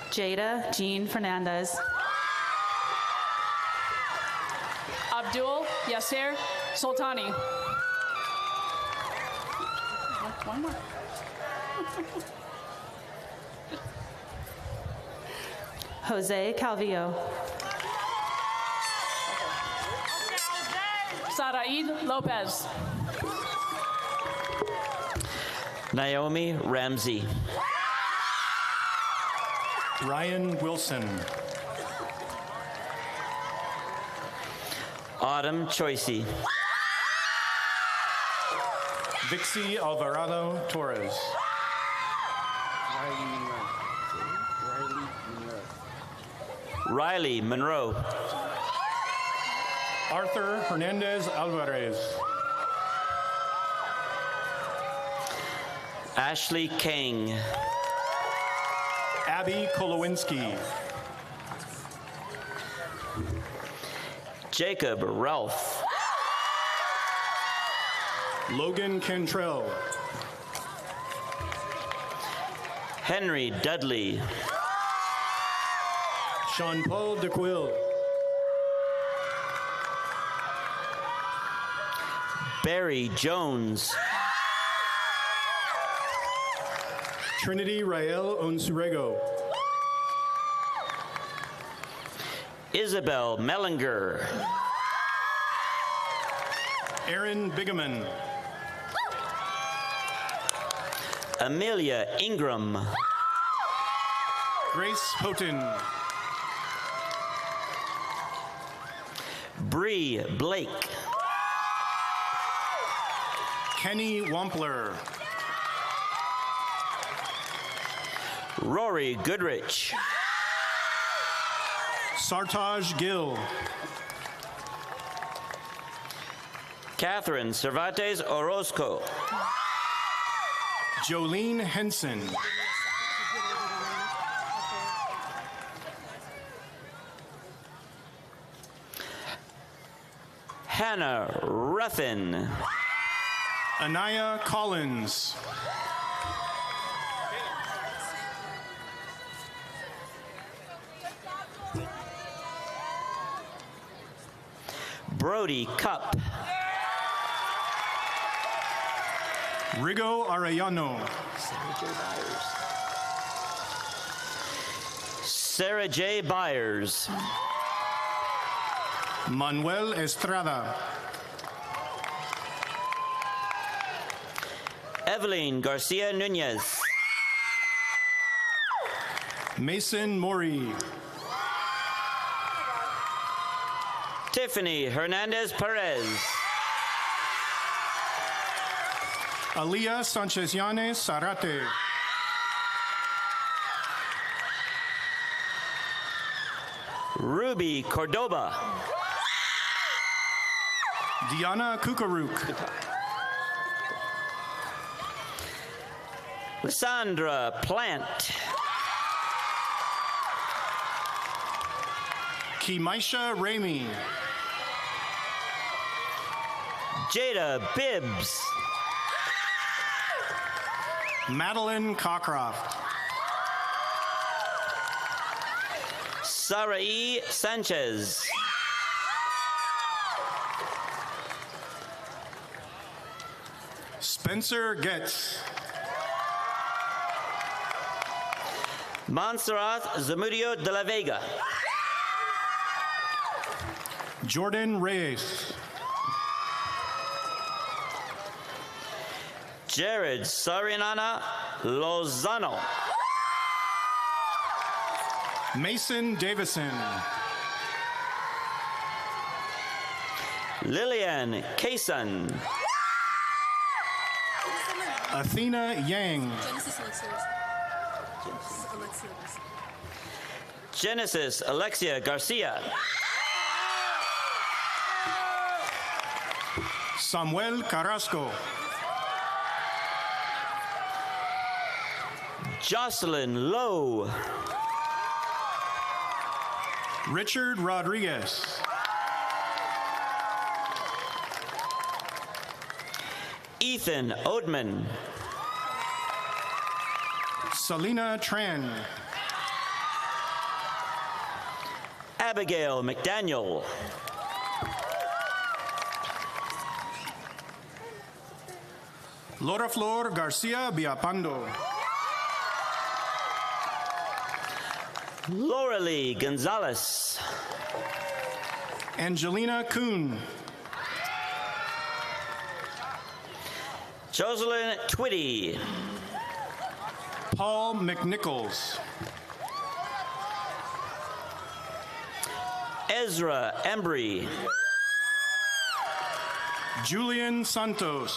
Jada Jean Fernandez. Abdul Yasser Sultani. One more. Jose Calvillo. Saraid Lopez. Naomi Ramsey. Ryan Wilson. Autumn Choicey. Vixie Alvarado Torres. Riley Monroe. Arthur Hernandez Alvarez. Ashley King. Abby Kolowinski. Jacob Ralph. Logan Cantrell. Henry Dudley. Sean Paul DeQuille. Barry Jones. Trinity Rael Onsurego. Isabel Mellinger. Aaron Bigeman. Amelia Ingram. Grace Houghton. Bree Blake. Kenny Wampler. Rory Goodrich. Sartaj Gill. Catherine Cervantes Orozco. Jolene Henson. Hannah Ruffin. Anaya Collins. Brody Cup. Rigo Arellano. Sarah J. Byers. Manuel Estrada. Evelyn Garcia Nunez. Mason Mori. Tiffany Hernandez Perez. Aliyah Sanchez Yanes Sarate. Ruby Cordoba. Diana Kukaruk. Lysandra Plant. Kimaisha Ramey. Jada Bibbs. Madeline Cockcroft. Sarai Sanchez. Spencer Getz. Montserrat Zamudio de la Vega. Jordan Reyes. Jared Sarinana Lozano. Mason Davison. Lillian Kaysen. Athena Yang. Genesis Alexia Garcia. Samuel Carrasco. Jocelyn Lowe. Richard Rodriguez. Ethan Oatman. Selena Tran. Abigail McDaniel. Laura Flor Garcia Biapando. Lauralee Gonzalez. Angelina Kuhn. Jocelyn Twitty. Paul McNichols. Ezra Embry. Julian Santos.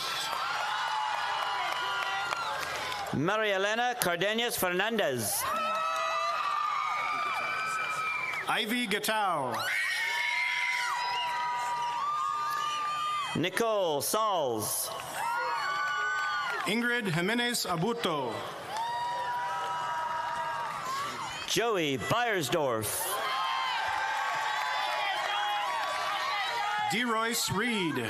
Maria Elena Cardenas Fernandez. Ivy Gatau. Nicole Sauls. Ingrid Jimenez Abuto. Joey Beiersdorf. DeRoyce Reed.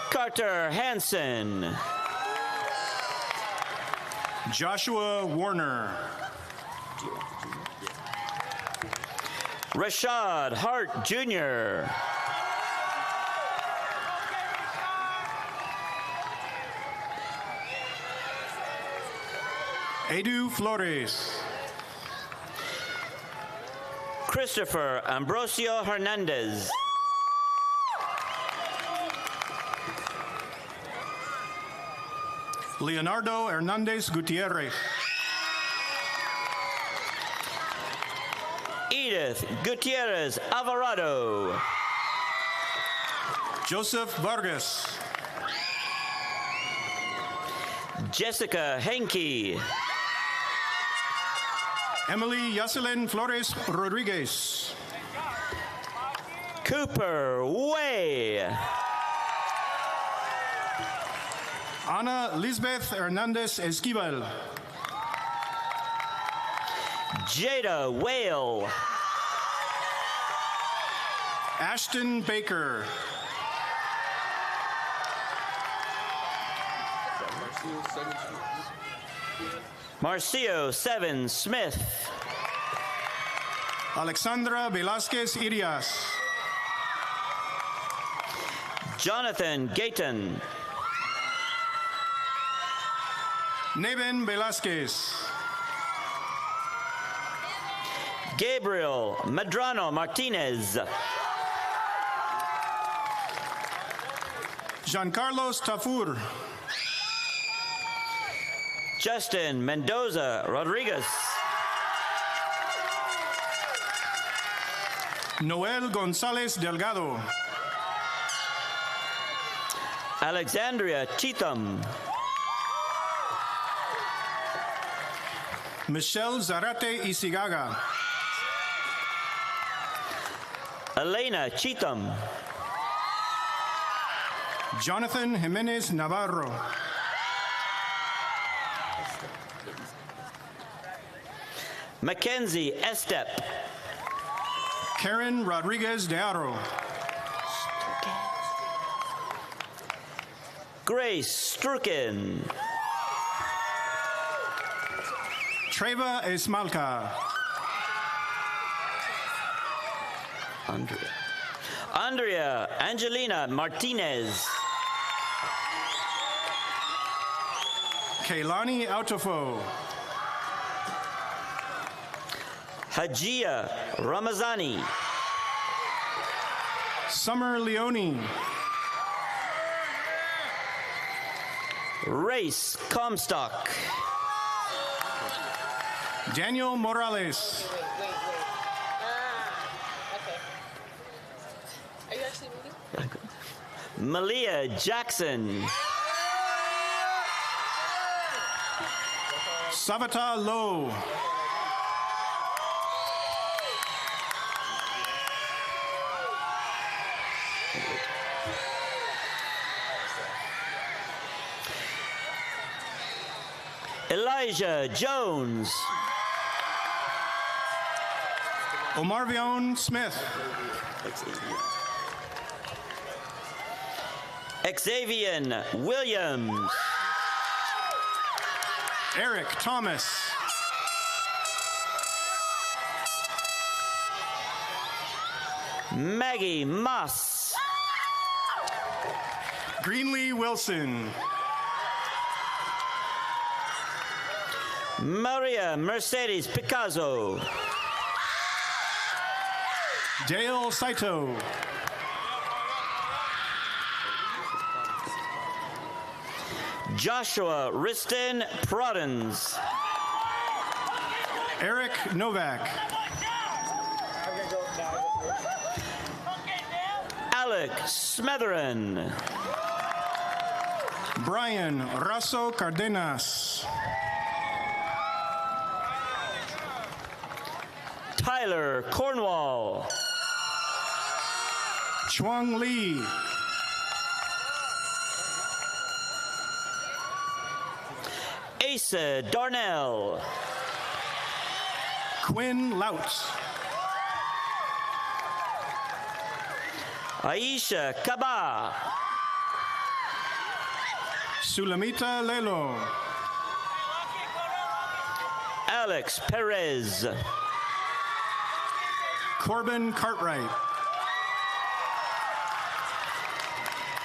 Carter Hansen. Joshua Warner. Rashad Hart Jr. Edu Flores. Christopher Ambrosio Hernandez. Leonardo Hernandez Gutierrez. Edith Gutierrez Alvarado. Joseph Vargas. Jessica Henke. Emily Yaselin Flores Rodriguez. Cooper Way. Ana Lisbeth Hernandez Esquivel. Jada Whale. Ashton Baker. Marcio Seven Smith. Alexandra Velasquez Irias. Jonathan Gayton. Neven Velasquez. Gabriel Medrano Martinez. Giancarlos Tafur. Justin Mendoza Rodriguez. Noel Gonzalez Delgado. Alexandria Cheatham. Michelle Zarate Isigaga. Elena Cheatham. Jonathan Jimenez Navarro. Mackenzie Estep. Karen Rodriguez de Aro. Grace Strukin. Treva Esmalca. Andrea Angelina Martinez. Kaylani Autofo. Hajia Ramazani. Summer Leone. Race Comstock. Daniel Morales. Are you actually moving? Malia Jackson. Savata Lowe. Elijah Jones. Omarvion Smith. Xavier Williams. Eric Thomas. Maggie Moss. Greenlee Wilson. Maria Mercedes Picasso. Dale Saito. Joshua Riston Prodens. Eric Novak. Alec Smetherin. Brian Rasso Cardenas. Tyler Cornwall. Chuang Lee. Asa Darnell. Quinn Laut. Aisha Kaba. Sulamita Lelo. Alex Perez. Corbin Cartwright.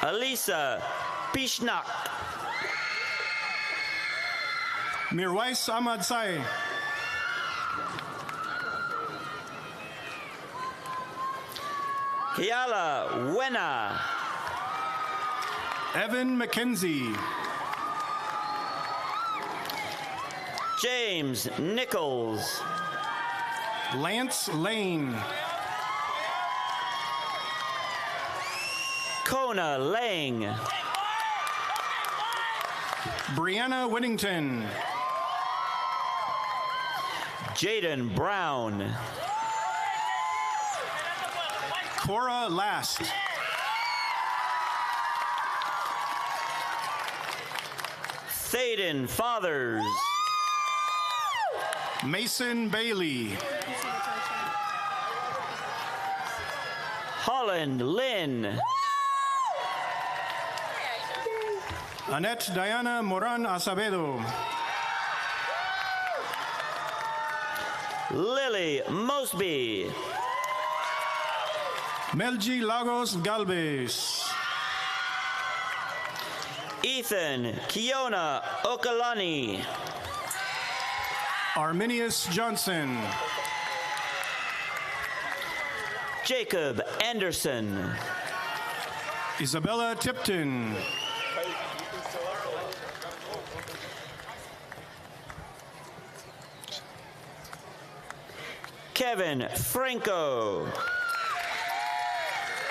Alisa Pishnak. Mirwais Ahmad Sai. Kiala Wena. Evan McKenzie. James Nichols. Lance Lane. Kona Lang. Brianna Whittington. Jaden Brown. Cora Last. Thaden Fathers. Mason Bailey. Holland Lynn. Annette Diana Moran Acevedo. Lily Mosby. Melgi Lagos Galvez. Ethan Kiona Okalani. Arminius Johnson. Jacob Anderson. Isabella Tipton. Kevin Franco.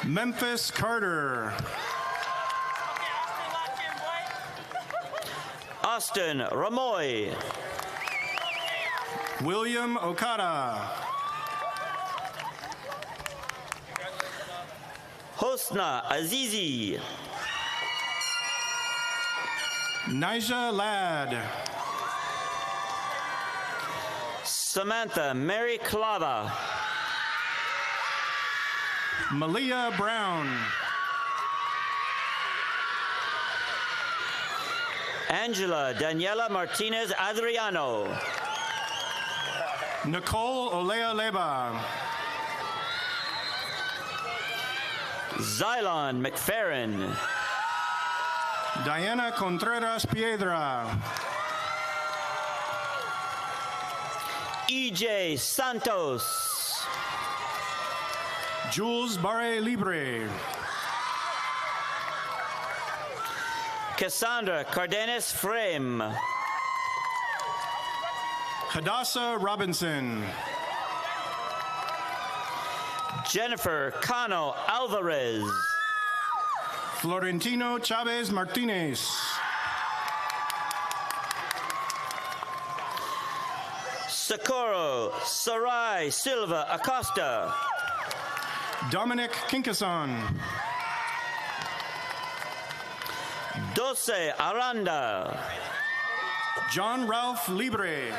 Memphis Carter. Austin Ramoy. William Okada. Hosna Azizi. Nija Ladd. Samantha Mary Clava. Malia Brown. Angela Daniela Martinez Adriano. Nicole Olea Leba. Xylon McFerrin. Diana Contreras Piedra. EJ Santos. Jules Barre Libre. Cassandra Cardenas Frame. Hadassah Robinson. Jennifer Cano Alvarez. Florentino Chavez Martinez. Socorro Sarai Silva Acosta. Dominic Kinkason. Dulce Aranda. John Ralph Libre.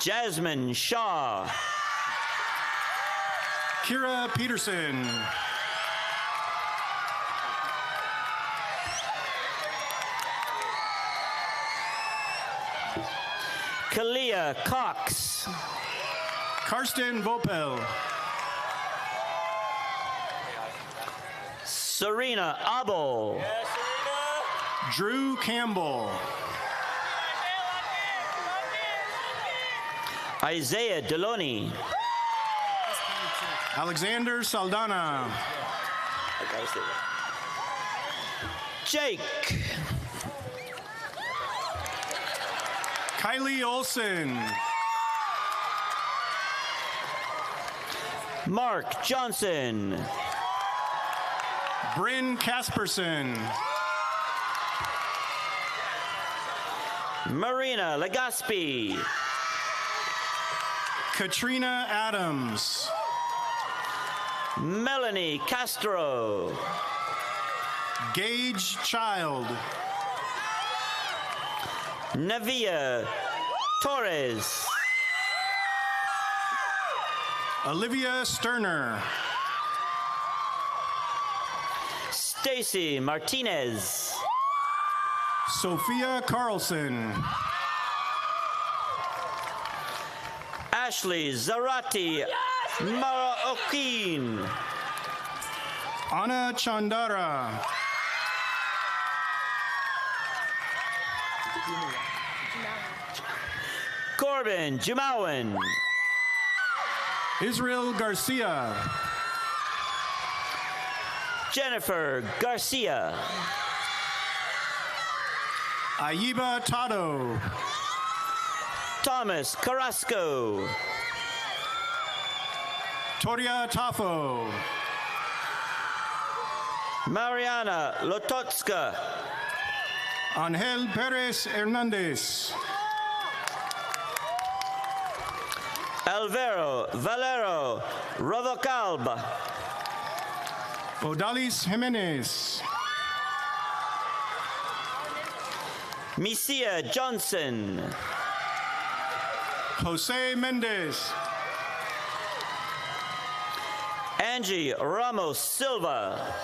Jasmine Shaw. Kira Peterson. Kalia Cox. Karsten Vopel. Serena Abel. Drew Campbell. Isaiah Deloney. Alexander Saldana. Jake. Kylie Olson. Mark Johnson. Bryn Casperson. Marina Legaspi. Katrina Adams. Melanie Castro. Gage Child. Navia Torres. Olivia Sterner. Stacy Martinez. Sophia Carlson. Ashley Zarati Maraokin. Anna Chandara. Corbin Jumawan. Israel Garcia. Jennifer Garcia. Ayiba Tado. Thomas Carrasco. Toria Tafo. Mariana Lototska. Angel Perez Hernandez. Alvaro Valero Rovocalba. Odalis Jimenez. Misia Johnson. Jose Mendez. Angie Ramos Silva.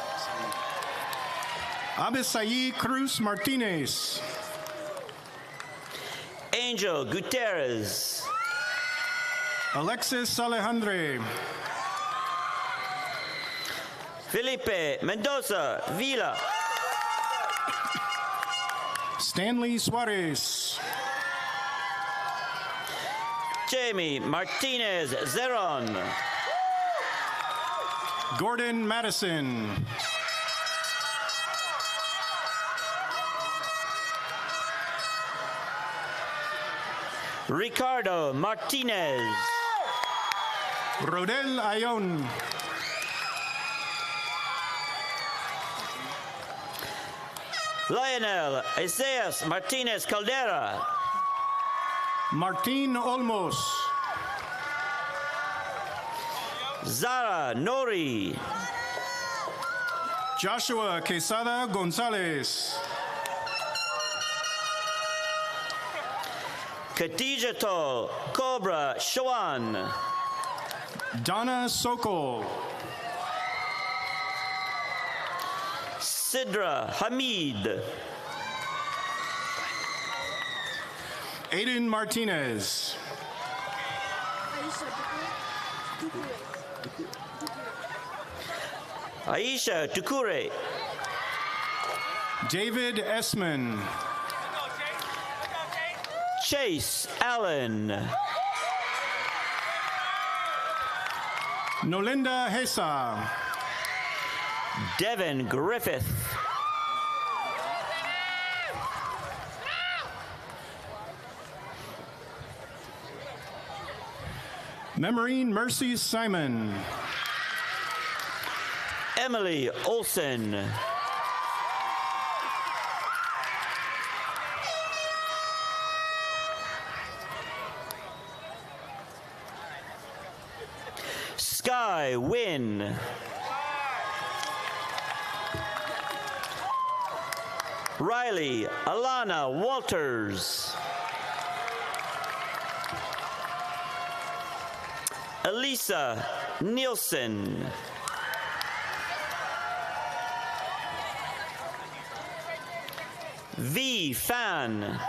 Abisayi Cruz Martinez. Angel Gutierrez. Alexis Alejandre. Felipe Mendoza Vila. Stanley Suarez. Jamie Martinez Zeron. Gordon Madison. Ricardo Martinez. Rodel Ayon. Lionel Isaias Martinez Caldera. Martin Olmos. Zara Nori. Joshua Quesada Gonzalez. Khadijatul Cobra Shawan. Donna Sokol. Sidra Hamid. Aiden Martinez. Aisha Tukure. David Esman. Chase Allen. Nolinda Hesa. Devin Griffith. Memorine Mercy Simon. Emily Olson. Sky Wynn. Riley Alana Walters. Elisa Nielsen. V. Fan.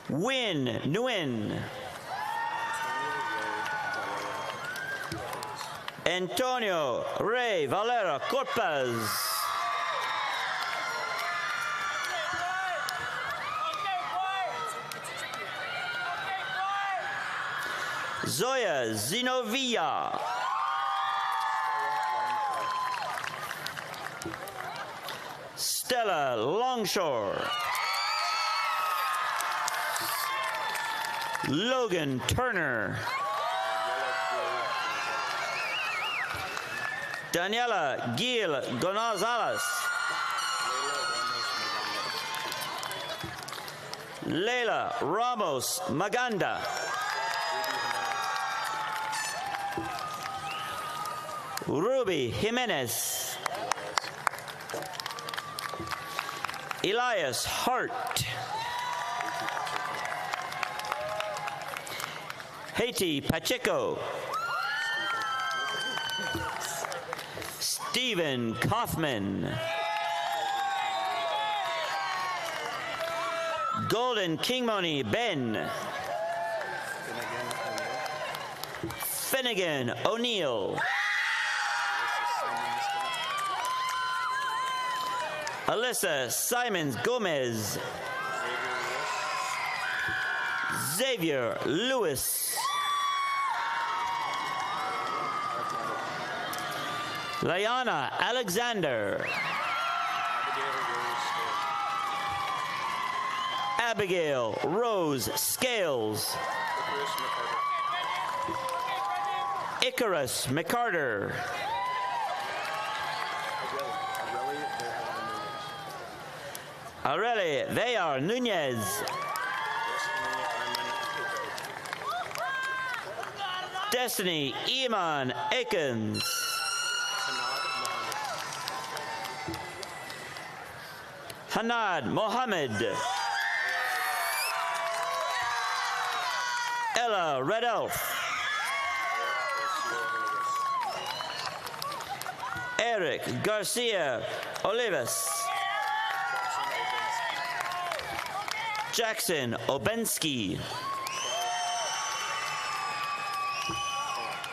Win Nguyen. Antonio Rey Valera Corpez. Zoya Zinovia. Stella Longshore. Logan Turner. Daniela Gil Gonzalez. Leila Ramos Maganda. Ruby Jimenez. Elias Hart. Haiti Pacheco. Stephen Kaufman. Golden Kingmoney Ben. Finnegan O'Neill. Alyssa Simons Gomez. Xavier Lewis. Layana Alexander. Abigail Rose Scales. Icarus McCarter. Aurelie Veyar Nunez. Destiny Iman Akins. Hanad Mohammed. Ella Red Elf. Eric Garcia Olivas. Jackson Obensky.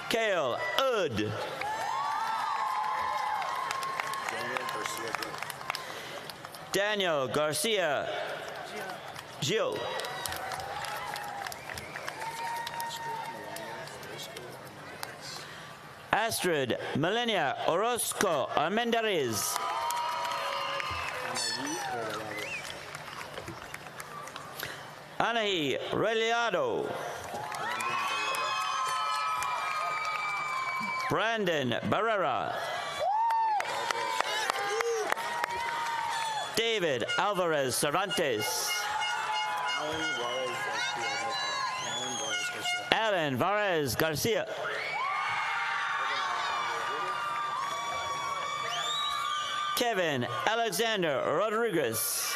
Kale Ud. Daniel Garcia Gil. Astrid Melania Orozco Armendariz. Anahi Reliado. Brandon Barrera. David Alvarez Cervantes. Alan Varez Garcia. Kevin Alexander Rodriguez.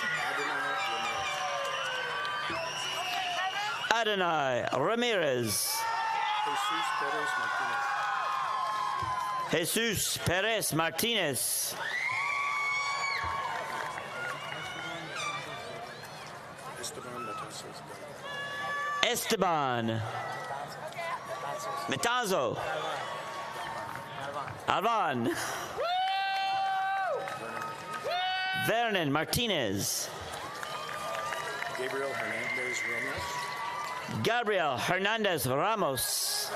Adonai Ramirez. Jesus Perez Martinez. Esteban Metazo. Alvan. Vernon Martinez. Gabriel Hernandez Ramos.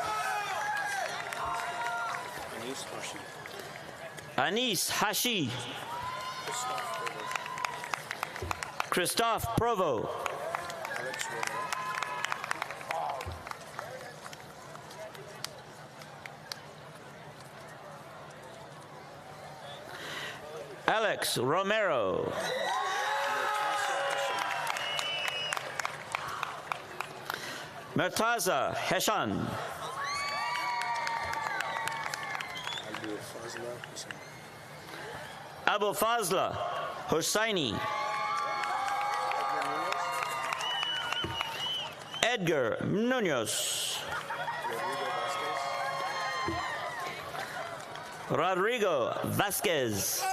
Anis Hashi. Christophe Provo. Alex Romero. Mertaza Heshan. Abu Fazla Hosseini. Edgar Munoz. Rodrigo Vasquez.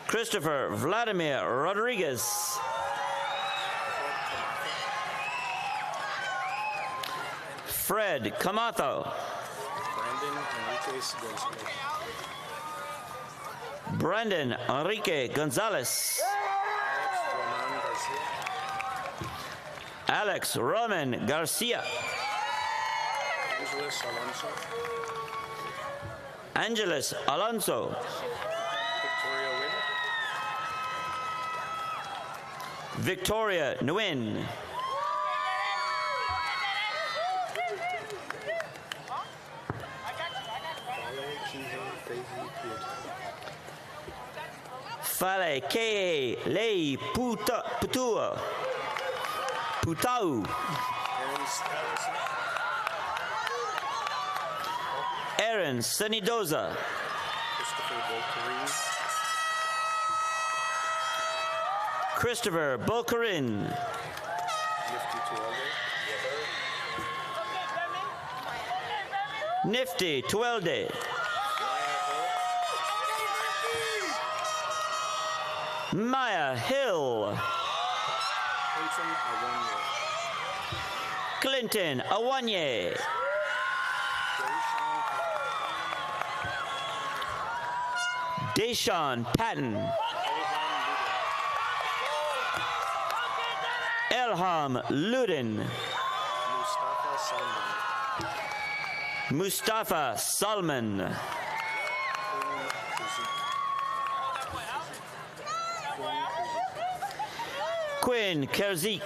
Christopher Vladimir Rodriguez. Fred Camacho. Brandon Enrique Gonzalez. Alex Roman Garcia. Angeles Alonso. Victoria Nguyen. Fale Ke Lei Putua. Putau. Aaron Sanidoza. Christopher Bocarin. Nifty Tuelde. Maya Hill. Clinton Awanye. Deshaun Patton. Elham Ludin. Mustafa Salman. Quinn Kerzik.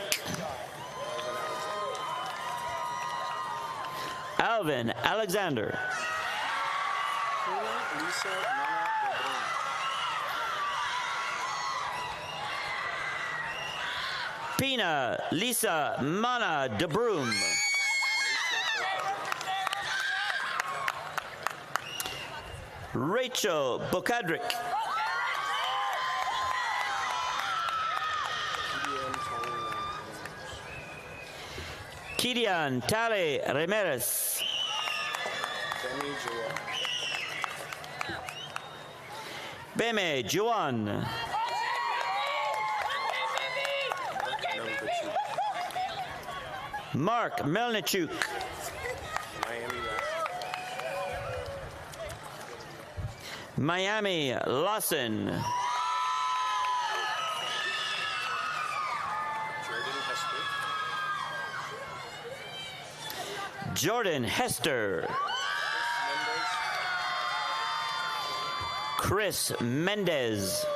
Alvin Alexander. Pina Lisa Mana De Broom. Rachel Bokadrick. Kidian Tale Ramirez. Beme Juan. Mark Melnichuk. Miami Lawson. Jordan Hester. Chris Mendez.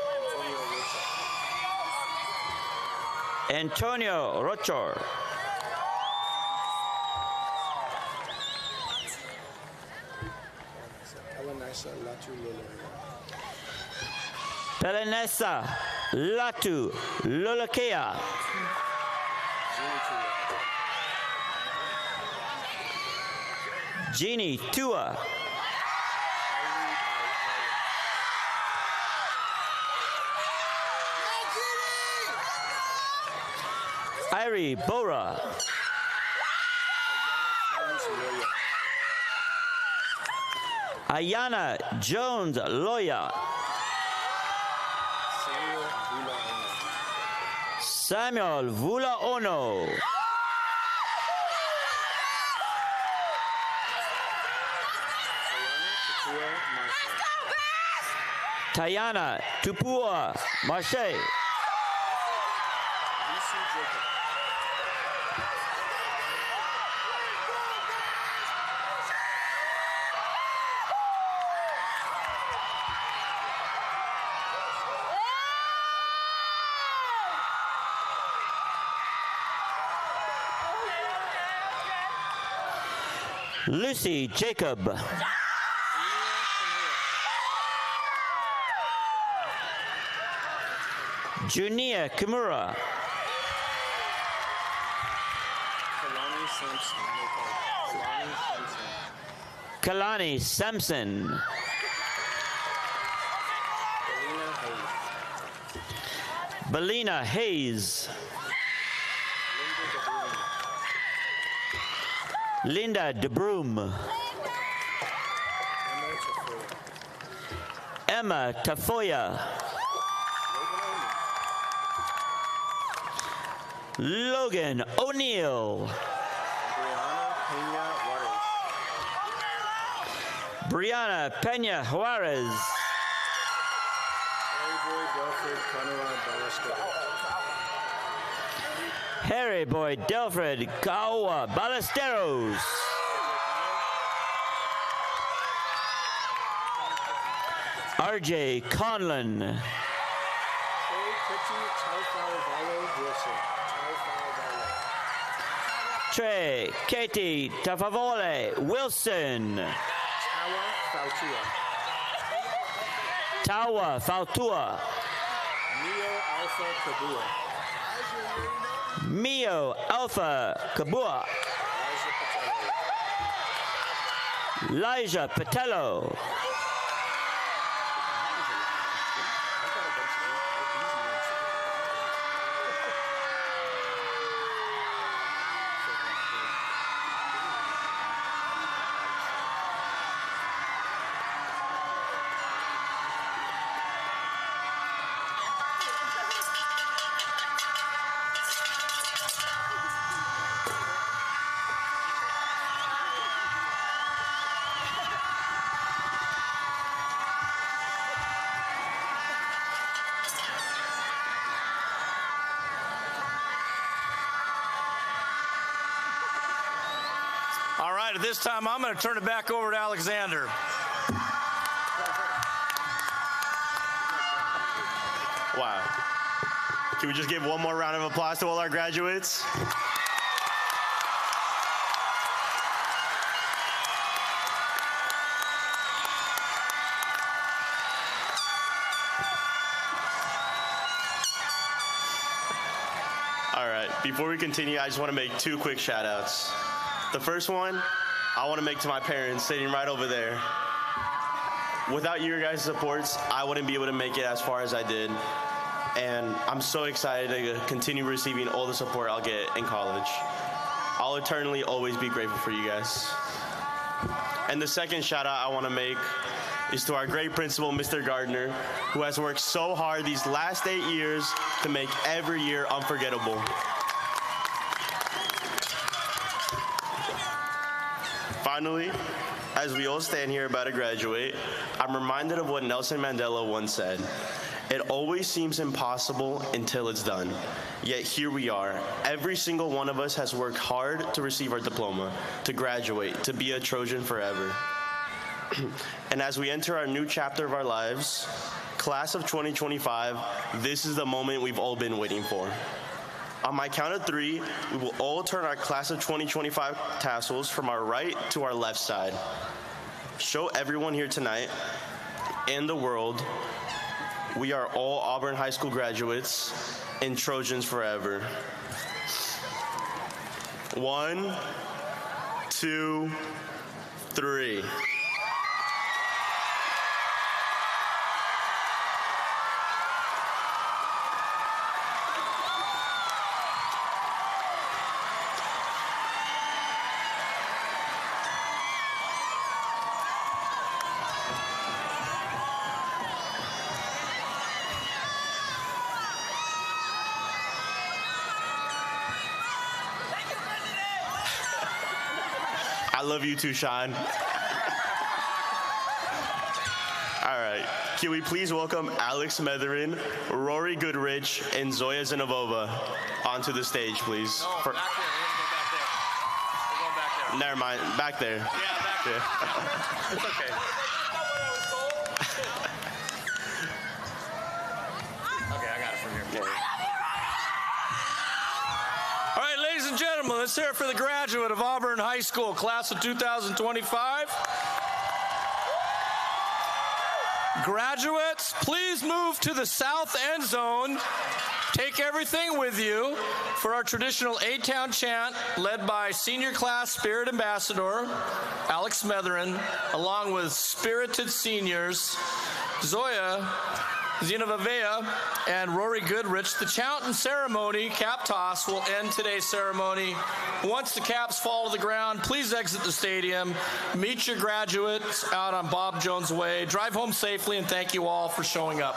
Antonio Rochor. Pelenessa Latu Lolakea. Jeannie Tua. Irie Bora. Ayana Jones Loya. Samuel Vula Ono. Tayana Tupua Marche. Lucy Jacob. Junia Kimura. Kalani Sampson. Belina Hayes. Linda DeBroom. Emma Tafoya. Logan O'Neill. Brianna Pena Juarez. Harry Boy Delfred Kawa Ballesteros. RJ Conlon. Trey Katie Tafavole Wilson. Tawa Fautua. Mio Alpha Kabua. Elijah Patello. All right, at this time, I'm going to turn it back over to Alexander. Wow. Can we just give one more round of applause to all our graduates? All right, before we continue, I just want to make two quick shout outs. The first one, I want to make to my parents sitting right over there. Without your guys' supports, I wouldn't be able to make it as far as I did. And I'm so excited to continue receiving all the support I'll get in college. I'll eternally always be grateful for you guys. And the second shout out I want to make is to our great principal, Mr. Gardner, who has worked so hard these last 8 years to make every year unforgettable. Finally, as we all stand here about to graduate, I'm reminded of what Nelson Mandela once said. It always seems impossible until it's done. Yet here we are. Every single one of us has worked hard to receive our diploma, to graduate, to be a Trojan forever. And as we enter our new chapter of our lives, class of 2025, this is the moment we've all been waiting for. On my count of 3, we will all turn our class of 2025 tassels from our right to our left side. show everyone here tonight and the world we are all Auburn High School graduates and Trojans forever. 1, 2, 3. I love you too, Sean. All right. Can we please welcome Alex Metherin, Rory Goodrich, and Zoya Zinavova onto the stage, please? No, back there. We're going back there. We're going back there. Never mind. Back there. Yeah, back there. It's okay. Okay, I got it from here. Yeah. All right, ladies and gentlemen, let's hear it for the graduate of Auburn High School, class of 2025. Graduates, please move to the south end zone. Take everything with you for our traditional A-Town chant led by senior class spirit ambassador, Alex Metherin, along with spirited seniors, Zoya Zinavavea and Rory Goodrich. The chant and ceremony, cap toss, will end today's ceremony. Once the caps fall to the ground, please exit the stadium. Meet your graduates out on Bob Jones Way. Drive home safely, and thank you all for showing up.